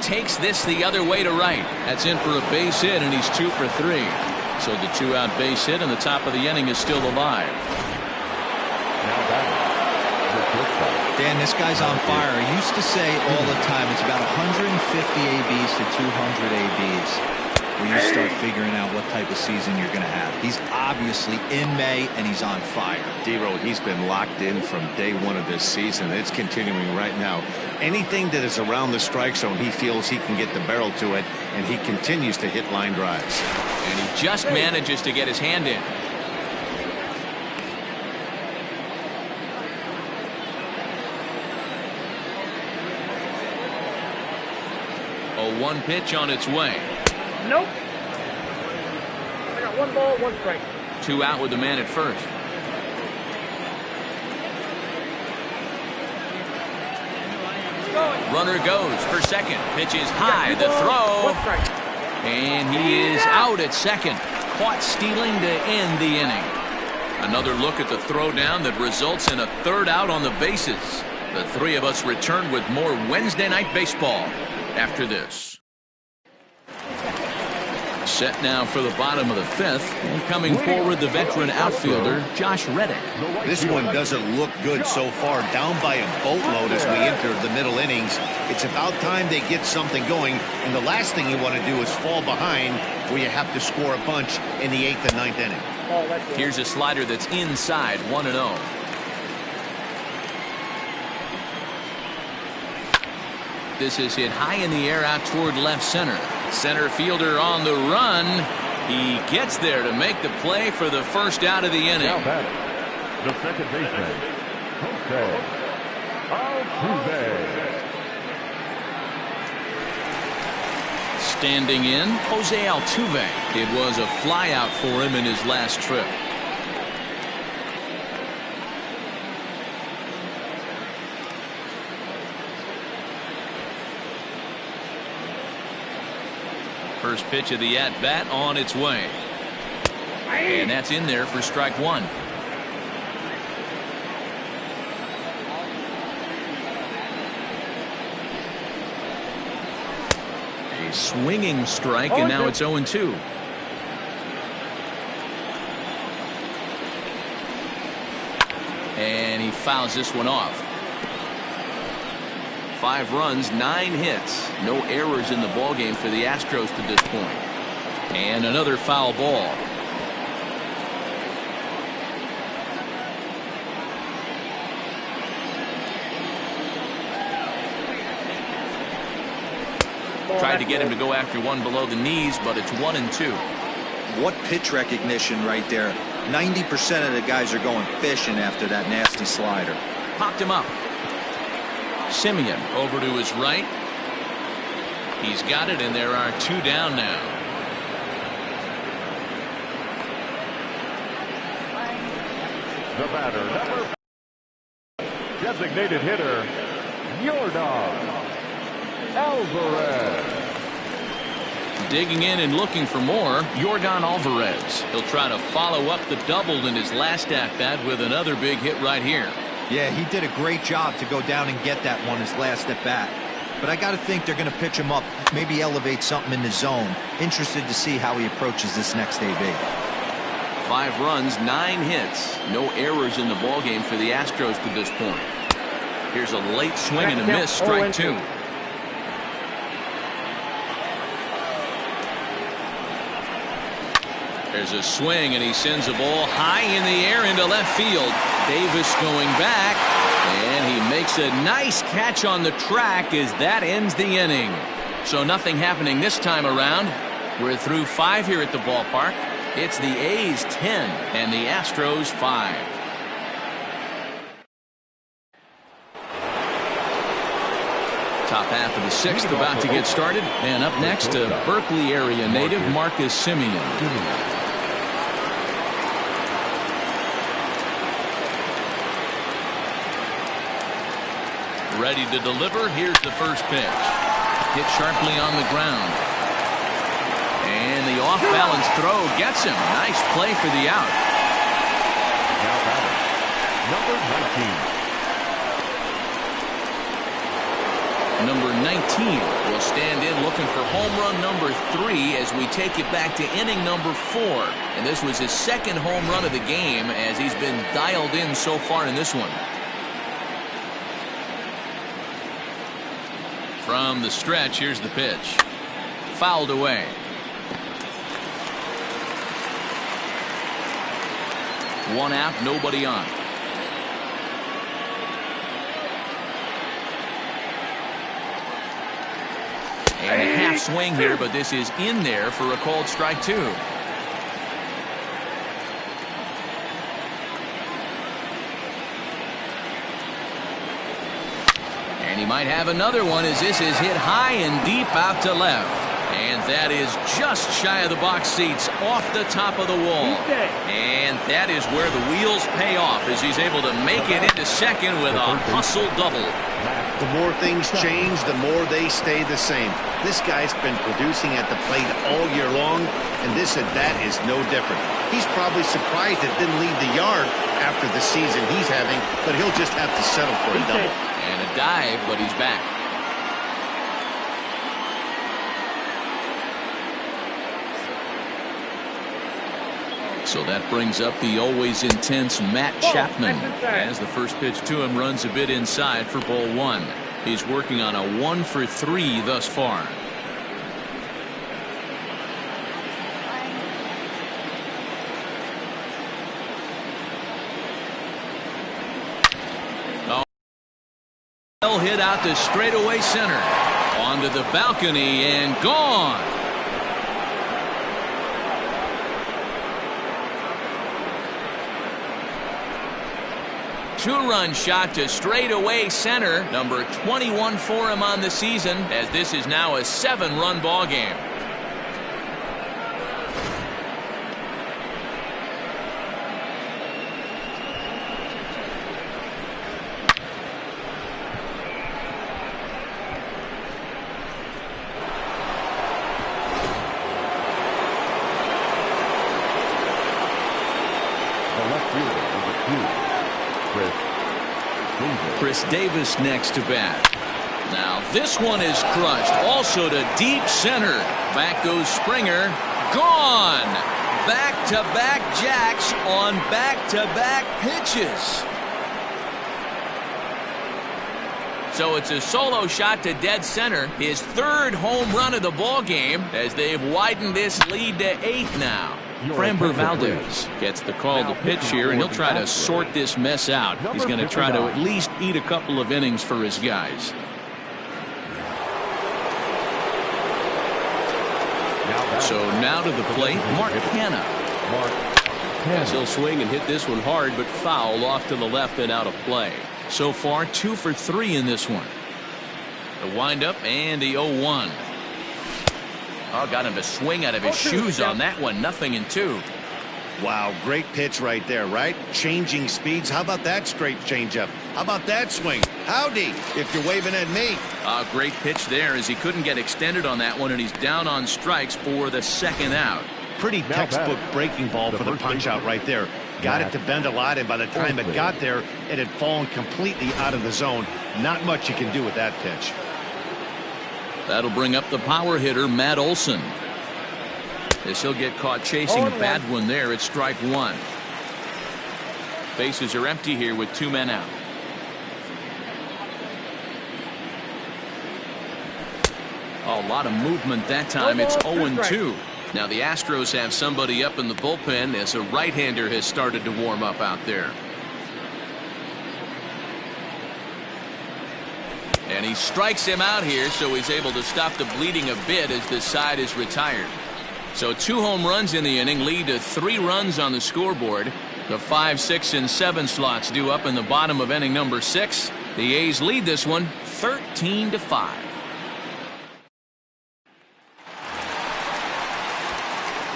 Takes this the other way to right. That's in for a base hit, and he's 2 for 3. So the 2-out base hit, and the top of the inning is still alive. Dan, this guy's on fire. I used to say all the time it's about 150 ABs to 200 ABs where you start figuring out what type of season you're going to have. He's obviously in May, and he's on fire. D-Roll, he's been locked in from day one of this season. It's continuing right now. Anything that is around the strike zone, he feels he can get the barrel to it, and he continues to hit line drives. And he just manages to get his hand in. A 1 pitch on its way. Nope. I got 1 ball, 1 strike. 2 out with the man at first. Runner goes for second. Pitch is high. The throw. And he is out at second. Caught stealing to end the inning. Another look at the throw down that results in a 3rd out on the bases. The 3 of us return with more Wednesday Night Baseball after this. Set now for the bottom of the 5th, and coming forward the veteran outfielder Josh Reddick. This one doesn't look good so far. Down by a boatload as we enter the middle innings. It's about time they get something going, and the last thing you want to do is fall behind where you have to score a bunch in the 8th and 9th inning. Here's a slider that's inside, 1-0. This is hit high in the air out toward left center. Center fielder on the run. He gets there to make the play for the 1st out of the inning. Now batting, the second baseman, Jose Altuve. Standing in, Jose Altuve. It was a flyout for him in his last trip. First pitch of the at-bat on its way. And that's in there for strike 1. A swinging strike, and now it's 0-2. And he fouls this one off. 5 runs, 9 hits. No errors in the ballgame for the Astros to this point. And another foul ball. Tried to get him to go after one below the knees, but it's 1-2. What pitch recognition right there. 90% of the guys are going fishing after that nasty slider. Popped him up. Simeon over to his right. He's got it, and there are 2 down now. The batter, number 5, designated hitter, Yordan Alvarez. Digging in and looking for more, Yordan Alvarez. He'll try to follow up the double in his last at-bat with another big hit right here. Yeah, he did a great job to go down and get that one his last at bat. But I got to think they're going to pitch him up, maybe elevate something in the zone. Interested to see how he approaches this next AB. 5 runs, 9 hits. No errors in the ballgame for the Astros to this point. Here's a late swing and a miss, strike 2. There's a swing, and he sends a ball high in the air into left field. Davis going back, and he makes a nice catch on the track as that ends the inning. So nothing happening this time around. We're through 5 here at the ballpark. It's the A's 10 and the Astros 5. Top half of the 6th about to get started. And up next, a Berkeley area native, Marcus Simeon. Ready to deliver. Here's the first pitch. Hit sharply on the ground. And the off-balance throw gets him. Nice play for the out. Now batter, number 19. Number 19 will stand in looking for home run number 3 as we take it back to inning number 4. And this was his second home run of the game as he's been dialed in so far in this one. From the stretch, here's the pitch. Fouled away. One out, nobody on. And a half swing here, but this is in there for a called strike 2. And he might have another one as this is hit high and deep out to left. And that is just shy of the box seats off the top of the wall. And that is where the wheels pay off as he's able to make it into second with a hustle double. The more things change, the more they stay the same. This guy's been producing at the plate all year long, and this at bat is no different. He's probably surprised it didn't leave the yard after the season he's having, but he'll just have to settle for a double. And a dive, but he's back. So that brings up the always intense Matt Chapman as the first pitch to him runs a bit inside for ball 1. He's working on a 1 for 3 thus far. Well hit out to straightaway center. Onto the balcony and gone. Two-run shot to straightaway center. Number 21 for him on the season as this is now a 7-run ball game. The left fielder, number 2. Chris Davis next to bat. Now this one is crushed. Also to deep center. Back goes Springer. Gone. Back-to-back jacks on back-to-back pitches. So it's a solo shot to dead center. His 3rd home run of the ball game as they've widened this lead to 8 now. Framber Valdez gets the call to pitch here, and he'll try to sort this mess out. He's going to try to at least eat a couple of innings for his guys. So now to the plate, Mark Hanna. As he'll swing and hit this one hard, but foul off to the left and out of play. So far, 2 for 3 in this one. The windup and the 0-1. Oh, got him to swing out of his shoes on that one. 0-2. Wow, great pitch right there, right? Changing speeds. How about that straight changeup? How about that swing? Howdy, if you're waving at me. Great pitch there as he couldn't get extended on that one, and he's down on strikes for the 2nd out. Pretty textbook breaking ball for the punch out right there. Got it to bend a lot, and by the time it got there, it had fallen completely out of the zone. Not much you can do with that pitch. That'll bring up the power hitter, Matt Olson. As he'll get caught chasing a bad one there at strike 1. Bases are empty here with 2 men out. A lot of movement that time. It's 0-2. Now the Astros have somebody up in the bullpen as a right-hander has started to warm up out there. And he strikes him out here, so he's able to stop the bleeding a bit as this side is retired. So 2 home runs in the inning lead to 3 runs on the scoreboard. The 5, 6, and 7 slots due up in the bottom of inning number 6. The A's lead this one 13-5.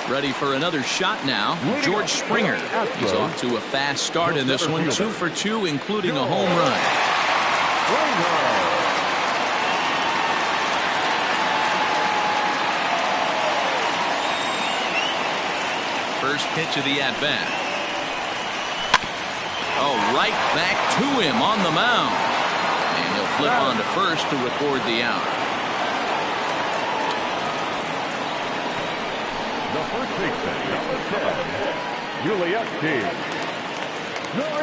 Ready for another shot now. George Springer. He's off to a fast start in this one. 2 for 2, including a home run. First pitch of the at-bat. Oh, right back to him on the mound. And he'll flip on to first to record the out. The first baseman, number 10, Yuli.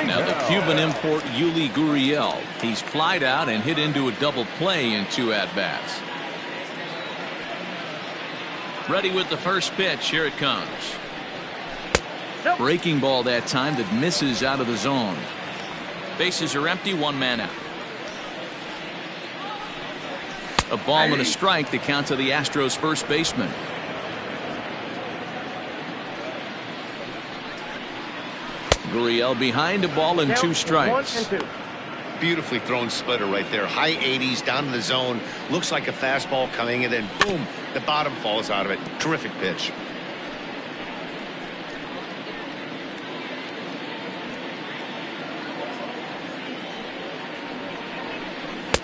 Now the Cuban import Yuli Gurriel. He's flied out and hit into a double play in 2 at-bats. Ready with the first pitch. Here it comes. Breaking ball that time that misses out of the zone. Bases are empty, 1 man out. A ball and a strike to count to the Astros first baseman. Gurriel behind a ball and 2 strikes. Beautifully thrown splitter right there. High 80s down in the zone. Looks like a fastball coming, and then boom, the bottom falls out of it. Terrific pitch.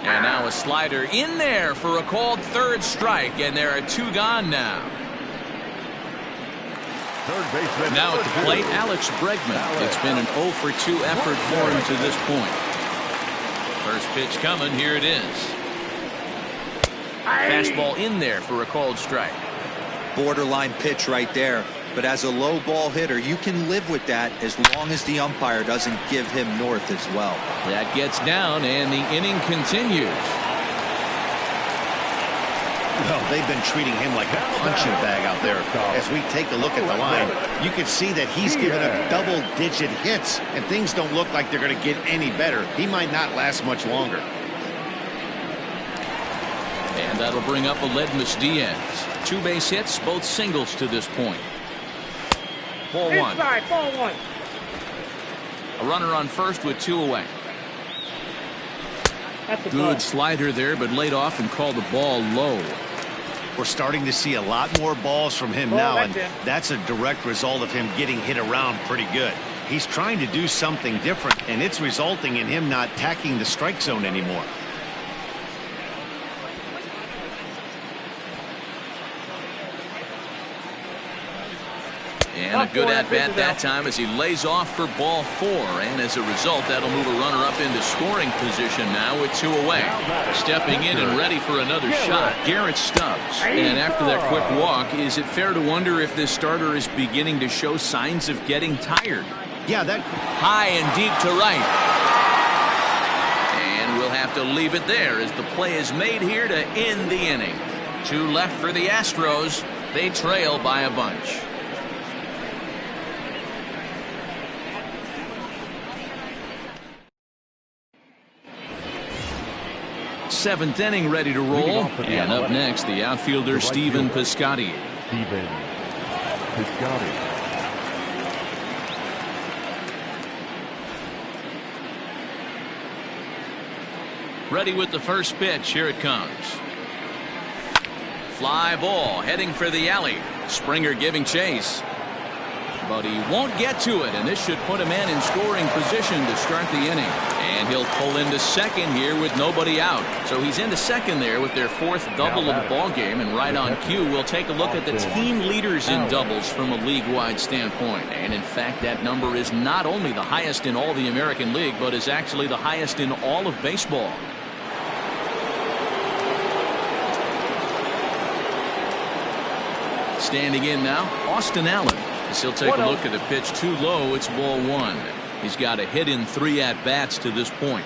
And now a slider in there for a called 3rd strike, and there are 2 gone now. Third baseman. Now at the plate, Alex Bregman. It's been an 0 for 2 effort for him to this point. First pitch coming. Here it is. Fastball in there for a called strike. Borderline pitch right there. But as a low ball hitter, you can live with that as long as the umpire doesn't give him north as well. That gets down, and the inning continues. Well, they've been treating him like a punching bag out there. As we take a look at the line, you can see that he's given up double-digit hits, and things don't look like they're going to get any better. He might not last much longer. And that'll bring up Aledmus Diaz. 2 base hits, both singles to this point. Ball 1. Inside, ball 1. A runner on first with 2 away. That's a Good ball. slider there, but laid off and called the ball low. We're starting to see a lot more balls from him Ball, now, and that's it. that's a direct result of him getting hit around pretty good. He's trying to do something different, and it's resulting in him not tacking the strike zone anymore. And a good at-bat that time as he lays off for ball 4. And as a result, that'll move a runner up into scoring position now with 2 away. Stepping in and ready for another shot, Garrett Stubbs. And after that quick walk, is it fair to wonder if this starter is beginning to show signs of getting tired? Yeah, that High and deep to right. And we'll have to leave it there as the play is made here to end the inning. 2 left for the Astros. They trail by a bunch. 7th inning ready to roll. And up next, the outfielder Stephen Piscotty. Stephen Piscotty. Ready with the first pitch. Here it comes. Fly ball heading for the alley. Springer giving chase. But he won't get to it, and this should put a man in scoring position to start the inning. And he'll pull into second here with nobody out. So he's into second there with their 4th double of the ball game. And right on cue, we'll take a look at the team leaders in doubles from a league-wide standpoint. And in fact, that number is not only the highest in all the American League, but is actually the highest in all of baseball. Standing in now, Austin Allen. As he'll take a look at the pitch too low, it's ball 1. He's got a hit in 3 at-bats to this point.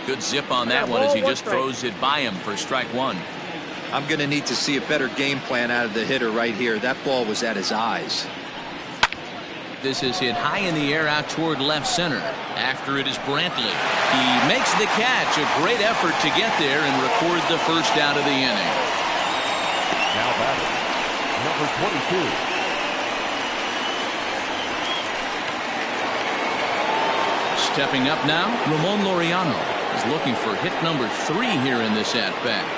Good zip on that one as he just throws it by him for strike 1. I'm going to need to see a better game plan out of the hitter right here. That ball was at his eyes. This is hit high in the air out toward left center. After it is Brantley. He makes the catch. A great effort to get there and record the first out of the inning. Now batting, number 22. Stepping up now, Ramon Laureano is looking for hit number 3 here in this at-bat.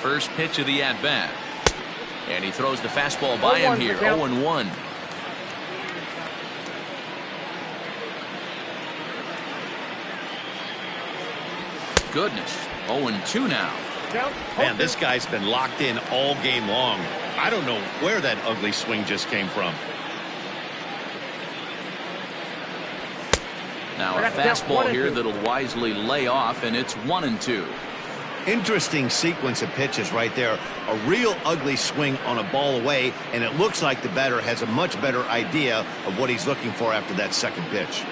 First pitch of the at-bat. And he throws the fastball by him here. 0-1. Goodness. 0-2 now. Man, this guy's been locked in all game long. I don't know where that ugly swing just came from. Now a fastball here that'll wisely lay off, and it's 1-2. Interesting sequence of pitches right there. A real ugly swing on a ball away, and it looks like the batter has a much better idea of what he's looking for after that second pitch.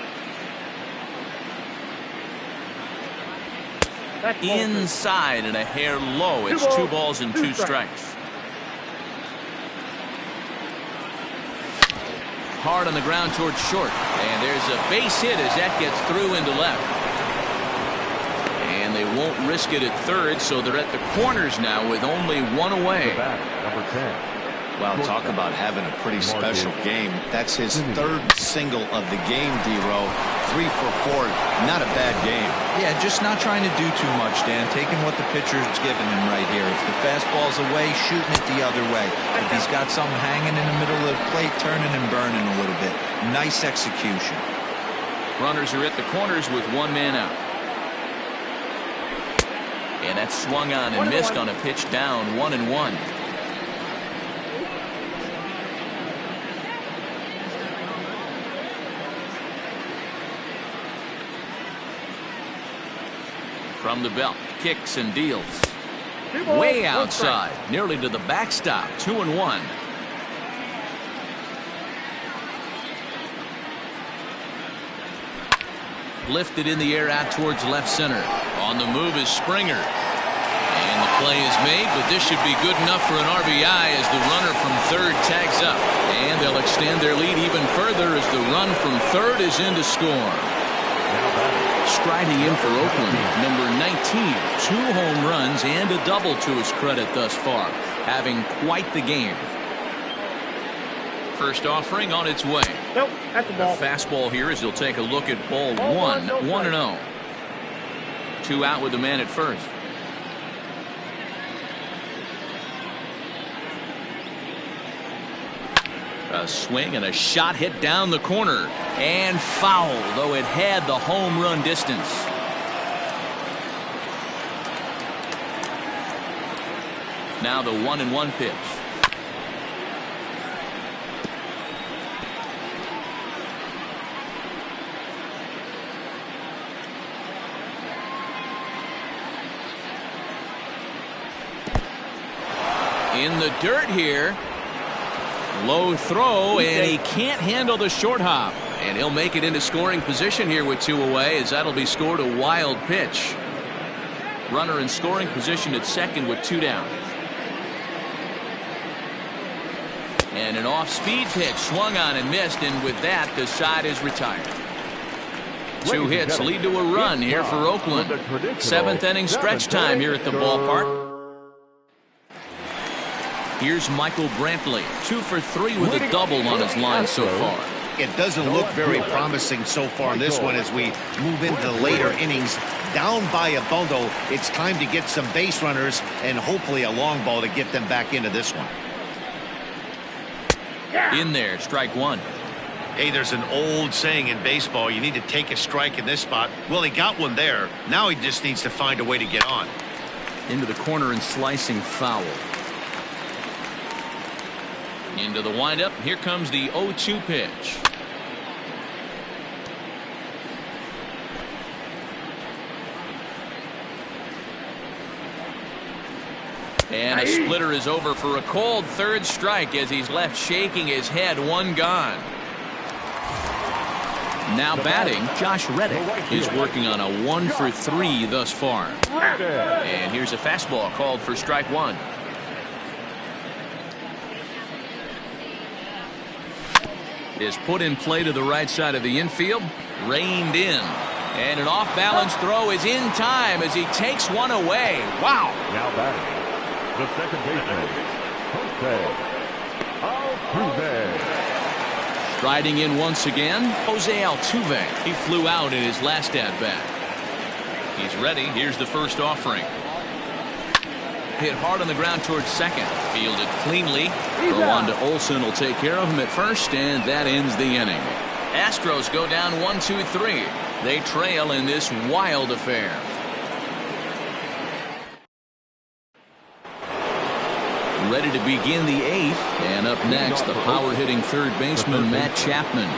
Inside and a hair low. It's 2 balls and 2 strikes. Hard on the ground towards short. And there's a base hit as that gets through into left. And they won't risk it at third, so they're at the corners now with only 1 away. Number 10. Well, talk about having a pretty special game. That's his 3rd single of the game, D-Row. 3 for 4. Not a bad game. Yeah, just not trying to do too much, Dan. Taking what the pitcher's giving him right here. If the fastball's away, shooting it the other way. If he's got something hanging in the middle of the plate, turning and burning a little bit. Nice execution. Runners are at the corners with 1 man out. And that's swung on and missed on a pitch down. 1-1. From the belt, kicks and deals. Way outside, nearly to the backstop. 2-1. Lifted in the air out towards left center. On the move is Springer. And the play is made, but this should be good enough for an RBI as the runner from third tags up. And they'll extend their lead even further as the run from third is in to score. Striding in for Oakland, number 19, 2 home runs and a double to his credit thus far, having quite the game. First offering on its way. Nope, that's a ball. The fastball here as he'll take a look at ball 1, 1-0. 2 out with the man at first. A swing and a shot hit down the corner and foul, though it had the home run distance. Now the 1-1 pitch. In the dirt here. Low throw, and he can't handle the short hop. And he'll make it into scoring position here with 2 away, as that'll be scored a wild pitch. Runner in scoring position at second with 2 down. And an off-speed pitch swung on and missed, and with that, the side is retired. 2 hits lead to a run here for Oakland. 7th inning stretch time here at the ballpark. Here's Michael Brantley, 2 for 3 with a double on his line so far. It doesn't look very promising so far in this one as we move into the later innings. Down by a bundle, it's time to get some base runners and hopefully a long ball to get them back into this one. In there, strike 1. Hey, there's an old saying in baseball, you need to take a strike in this spot. Well, he got one there. Now he just needs to find a way to get on. Into the corner and slicing foul. Into the windup. Here comes the 0-2 pitch. And a splitter is over for a cold 3rd strike as he's left shaking his head. 1 gone. Now batting, Josh Reddick is working on a 1 for 3 thus far. And here's a fastball called for strike 1. Is put in play to the right side of the infield. Reined in. And an off-balance throw is in time as he takes one away. Wow. Now batting, the second baseman, Jose Altuve. Striding in once again, Jose Altuve. He flew out in his last at-bat. He's ready. Here's the first offering. hit hard on the ground towards second. Fielded cleanly. Throw on to Olsen will take care of him at first, and that ends the inning. Astros go down 1-2-3. They trail in this wild affair. Ready to begin the eighth, and up next, the power-hitting third baseman Matt Chapman.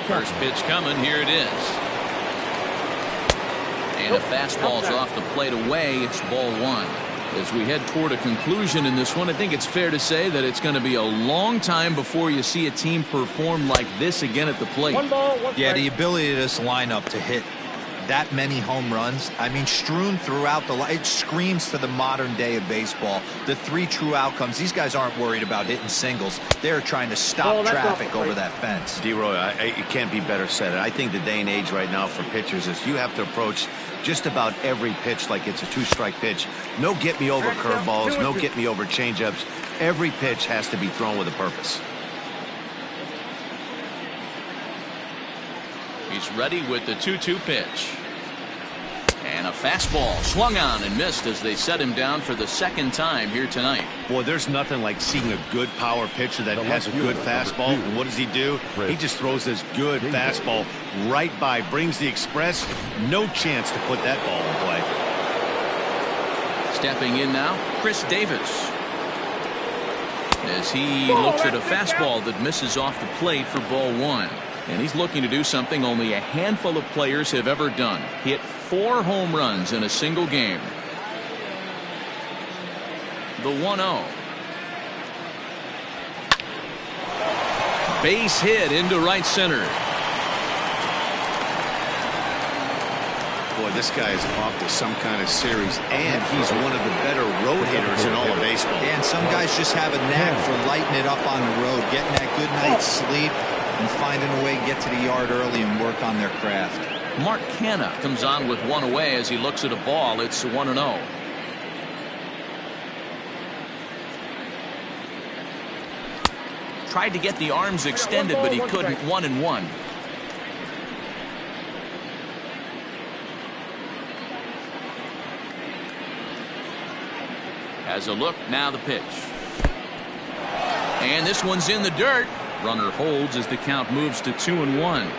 First pitch coming, here it is. And a fastball's off the plate away. It's ball one. As we head toward a conclusion in this one, I think it's fair to say that it's going to be a long time before you see a team perform like this again at the plate. Yeah, the ability of this lineup to hit that many home runs, I mean, strewn throughout the line, it screams to the modern day of baseball. The three true outcomes. These guys aren't worried about hitting singles. They're trying to stop traffic over that fence. D-Roy, it can't be better said. I think the day and age right now for pitchers is you have to approach just about every pitch like it's a two-strike pitch. No get-me-over curveballs, no get-me-over changeups. Every pitch has to be thrown with a purpose. He's ready with the 2-2 pitch. And a fastball swung on and missed as they set him down for the second time here tonight. Boy, there's nothing like seeing a good power pitcher that has a good fastball. And what does he do? He just throws this good fastball right by, brings the express. No chance to put that ball in play. Stepping in now, Chris Davis. As he looks at a fastball that misses off the plate for ball one. And he's looking to do something only a handful of players have ever done. Hit 4 home runs in a single game. The 1-0. Base hit into right center. Boy, this guy is off to some kind of series, and he's one of the better road hitters in all of baseball. And some guys just have a knack for lighting it up on the road, getting that good night's sleep, and finding a way to get to the yard early and work on their craft. Mark Canha comes on with one away as he looks at a ball. It's 1-0. Tried to get the arms extended, but he couldn't. 1-1. Has a look, now the pitch. And this one's in the dirt. Runner holds as the count moves to 2-1.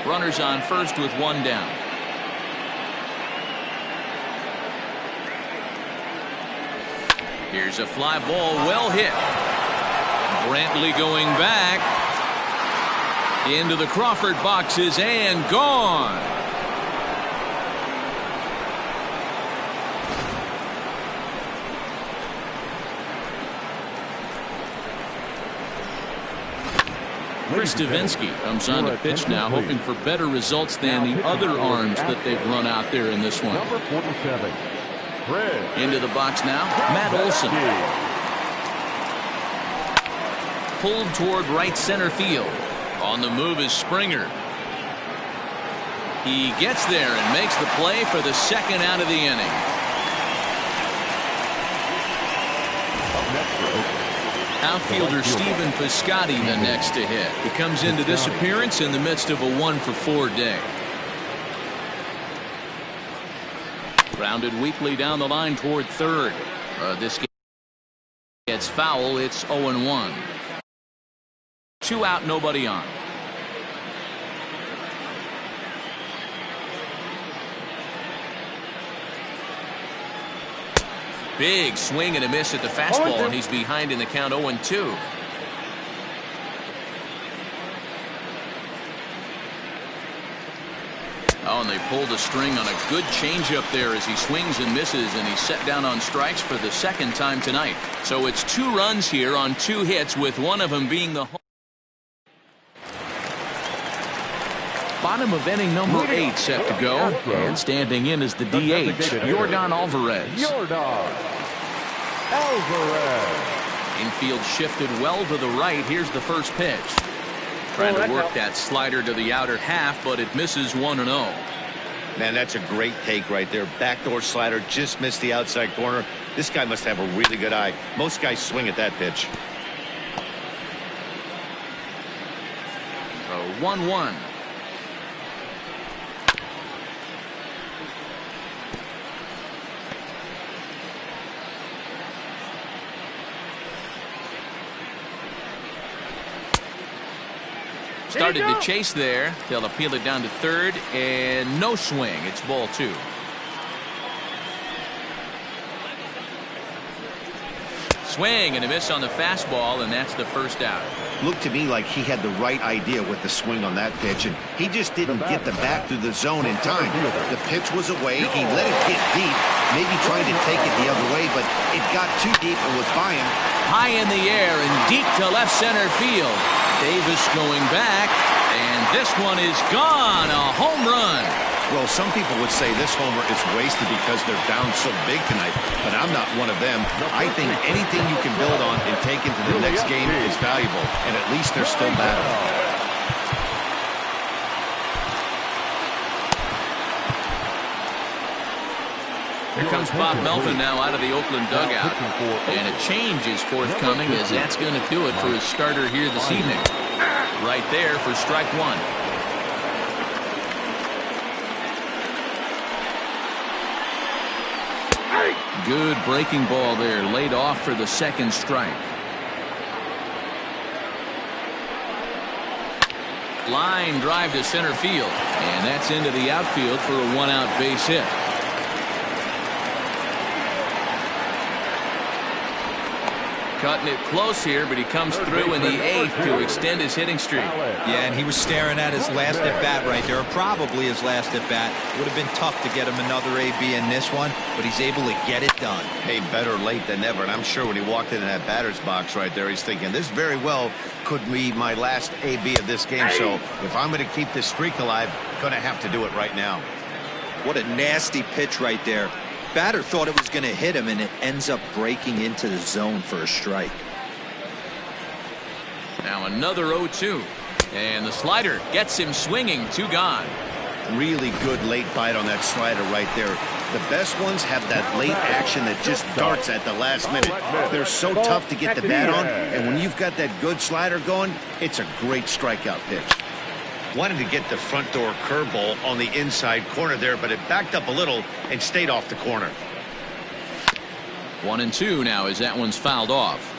Runners on first with one down. Here's a fly ball, well hit. Brantley going back into the Crawford boxes and gone. Chris Davinsky comes on to pitch now, hoping for better results than the other arms that they've run out there in this one. Number 47. Into the box now, Matt Olson. Pulled toward right center field. On the move is Springer. He gets there and makes the play for the second out of the inning. Outfielder Stephen Piscotty the next to hit. He comes into this appearance in the midst of a 1-for-4 day. Grounded weakly down the line toward third. This gets foul. It's 0-1. 2 out, nobody on. Big swing and a miss at the fastball, and he's behind in the count 0-2. Oh, and they pulled a string on a good changeup there as he swings and misses, and he's set down on strikes for the second time tonight. So it's 2 runs here on 2 hits, with one of them being the home. Bottom of inning number 8 set to go, and standing in is the DH, Yordan Alvarez. Infield shifted well to the right. Here's the first pitch. Trying to work that slider to the outer half, but it misses 1-0. Man, that's a great take right there. Backdoor slider, just missed the outside corner. This guy must have a really good eye. Most guys swing at that pitch. Started to chase there. They'll appeal it down to third, and no swing. It's ball 2. Swing and a miss on the fastball, and that's the first out. Looked to me like he had the right idea with the swing on that pitch, and he just didn't get the bat through the zone in time. The pitch was away. He let it get deep, maybe trying to take it the other way, but it got too deep and was by him. High in the air and deep to left center field. Davis going back, and this one is gone. A home run. Well, some people would say this homer is wasted because they're down so big tonight, but I'm not one of them. I think anything you can build on and take into the next game is valuable, and at least they're still battling. Here comes Bob Melvin now out of the Oakland dugout, and a change is forthcoming, as that's going to do it for his starter here this evening. Right there for strike 1. Good breaking ball there, laid off for the second strike. Line drive to center field, and that's into the outfield for a one-out base hit. Cutting it close here, but he comes through in the 8th to extend his hitting streak. Yeah, and he was staring at his last at-bat right there, or probably his last at-bat. Would have been tough to get him another AB in this one, but he's able to get it done. Hey, better late than never, and I'm sure when he walked into that batter's box right there, he's thinking, this very well could be my last AB of this game, so if I'm going to keep this streak alive, I'm going to have to do it right now. What a nasty pitch right there. Batter thought it was going to hit him, and it ends up breaking into the zone for a strike. Now another 0-2, and the slider gets him swinging. 2 gone. Really good late bite on that slider right there. The best ones have that late action that just darts at the last minute. They're so tough to get the bat on, and when you've got that good slider going, it's a great strikeout pitch. Wanted to get the front door curveball on the inside corner there, but it backed up a little and stayed off the corner. 1-2 now as that one's fouled off.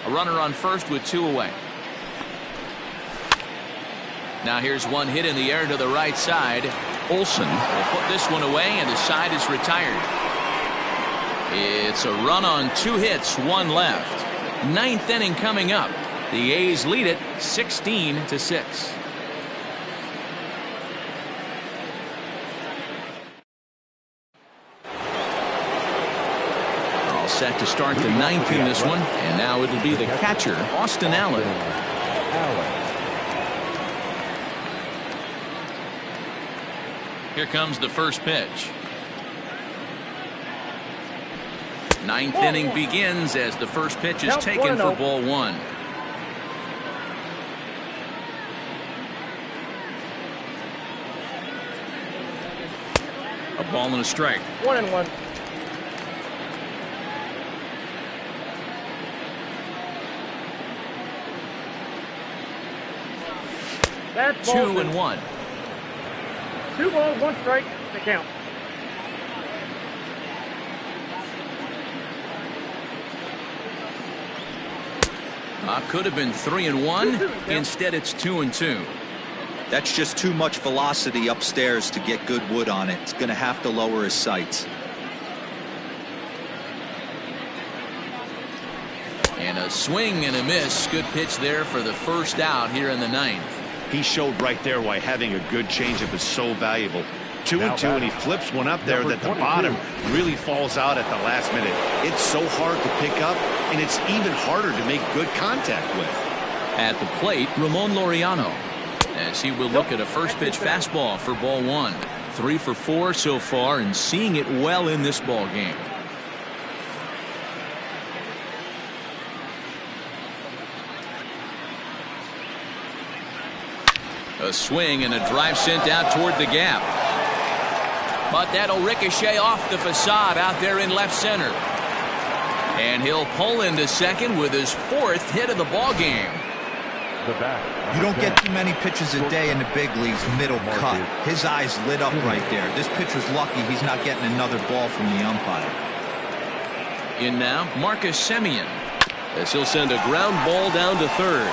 A runner on first with 2 away. Now here's one hit in the air to the right side. Olsen will put this one away, and the side is retired. It's a run on 2 hits, 1 left. 9th inning coming up. The A's lead it 16-6. Set to start the 9th in this one, and now it'll be the catcher, Austin Allen. Here comes the first pitch. 9th inning begins as the first pitch is taken for ball 1. A ball and a strike. 1-1. That's 2-1. 2 balls, 1 strike to count. Could have been 3-1. Instead, it's 2-2. That's just too much velocity upstairs to get good wood on it. It's going to have to lower his sights. And a swing and a miss. Good pitch there for the first out here in the 9th. He showed right there why having a good changeup is so valuable. 2-2, and he flips one up there that the bottom really falls out at the last minute. It's so hard to pick up, and it's even harder to make good contact with. At the plate, Ramon Laureano, as he will look at a first pitch fastball for ball 1. 3 for 4 so far, and seeing it well in this ball game. A swing and a drive sent out toward the gap. But that'll ricochet off the facade out there in left center. And he'll pull into second with his 4th hit of the ball game. You don't get too many pitches a day in the big leagues middle cut. His eyes lit up right there. This pitcher's lucky he's not getting another ball from the umpire. In now, Marcus Semien, as he'll send a ground ball down to third.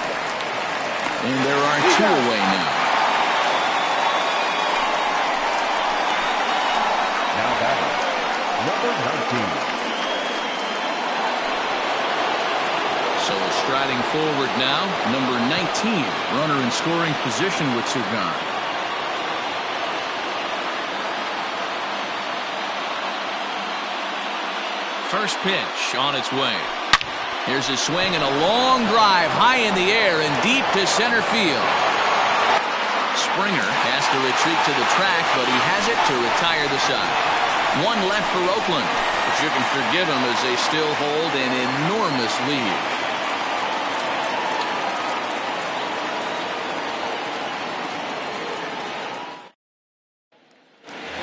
And there are 2 away now. Now batting, number 19. So striding forward now, number 19, runner in scoring position with 2 gone. First pitch on its way. Here's a swing and a long drive high in the air and deep to center field. Springer has to retreat to the track, but he has it to retire the side. 1 left for Oakland, but you can forgive them as they still hold an enormous lead.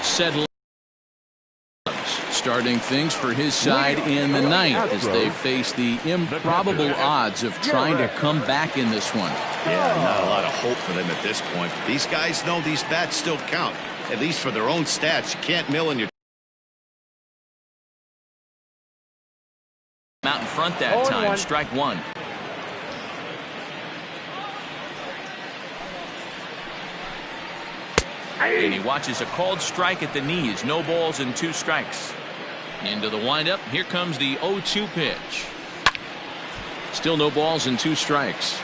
Settle starting things for his side in the 9th as they face the improbable odds of trying to come back in this one. Yeah, not a lot of hope for them at this point. These guys know these bats still count, at least for their own stats. You can't mill in your out in front that time. Strike 1. And he watches a called strike at the knees. No balls and 2 strikes. Into the windup. Here comes the 0-2 pitch. Still no balls and 2 strikes.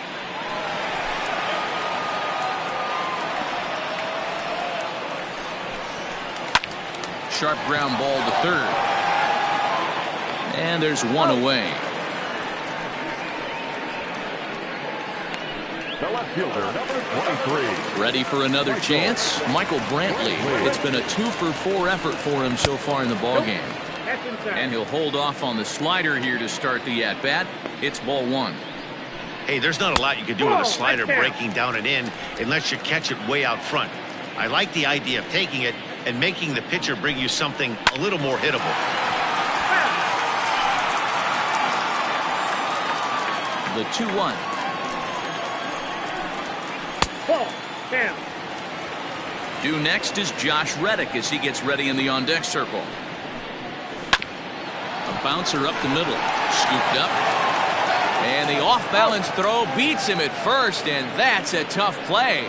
Sharp ground ball to third. And there's 1 away. The left fielder, number 23. Ready for another chance? Michael Brantley. It's been a 2-for-4 effort for him so far in the ballgame. And he'll hold off on the slider here to start the at-bat. It's ball 1. Hey, there's not a lot you can do with a slider breaking down and in unless you catch it way out front. I like the idea of taking it and making the pitcher bring you something a little more hittable. The 2-1. Due next is Josh Reddick as he gets ready in the on-deck circle. A bouncer up the middle. Scooped up. And the off-balance throw beats him at first, and that's a tough play.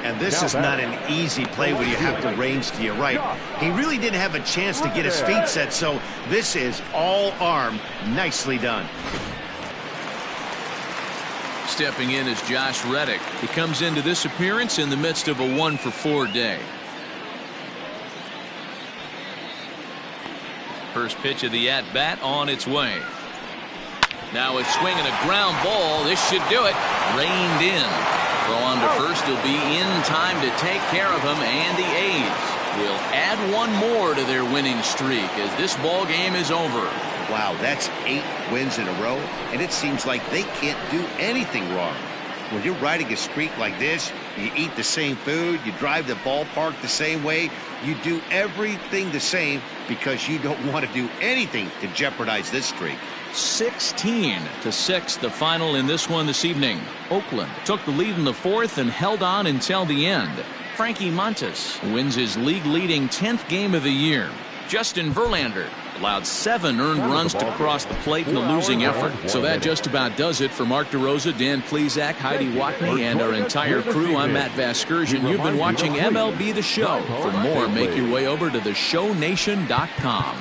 And this is not an easy play when you have to range to your right. He really didn't have a chance to get his feet set, so this is all arm. Nicely done. Stepping in is Josh Reddick. He comes into this appearance in the midst of a 1-for-4 day. First pitch of the at-bat on its way. Now a swing and a ground ball. This should do it. Reined in. Throw on to first. He'll be in time to take care of him, and the A's will add 1 more to their winning streak as this ball game is over. Wow, that's 8 wins in a row, and it seems like they can't do anything wrong. When you're riding a streak like this, you eat the same food, you drive the ballpark the same way, you do everything the same because you don't want to do anything to jeopardize this streak. 16-6 the final in this one this evening. Oakland took the lead in the 4th and held on until the end. Frankie Montas wins his league-leading 10th game of the year. Justin Verlander allowed 7 earned runs to cross the plate in a losing effort. So that just about does it for Mark DeRosa, Dan Plesac, Heidi Watney, and our entire crew. I'm Matt Vasgersian. You've been watching MLB The Show. For more, make your way over to theshownation.com.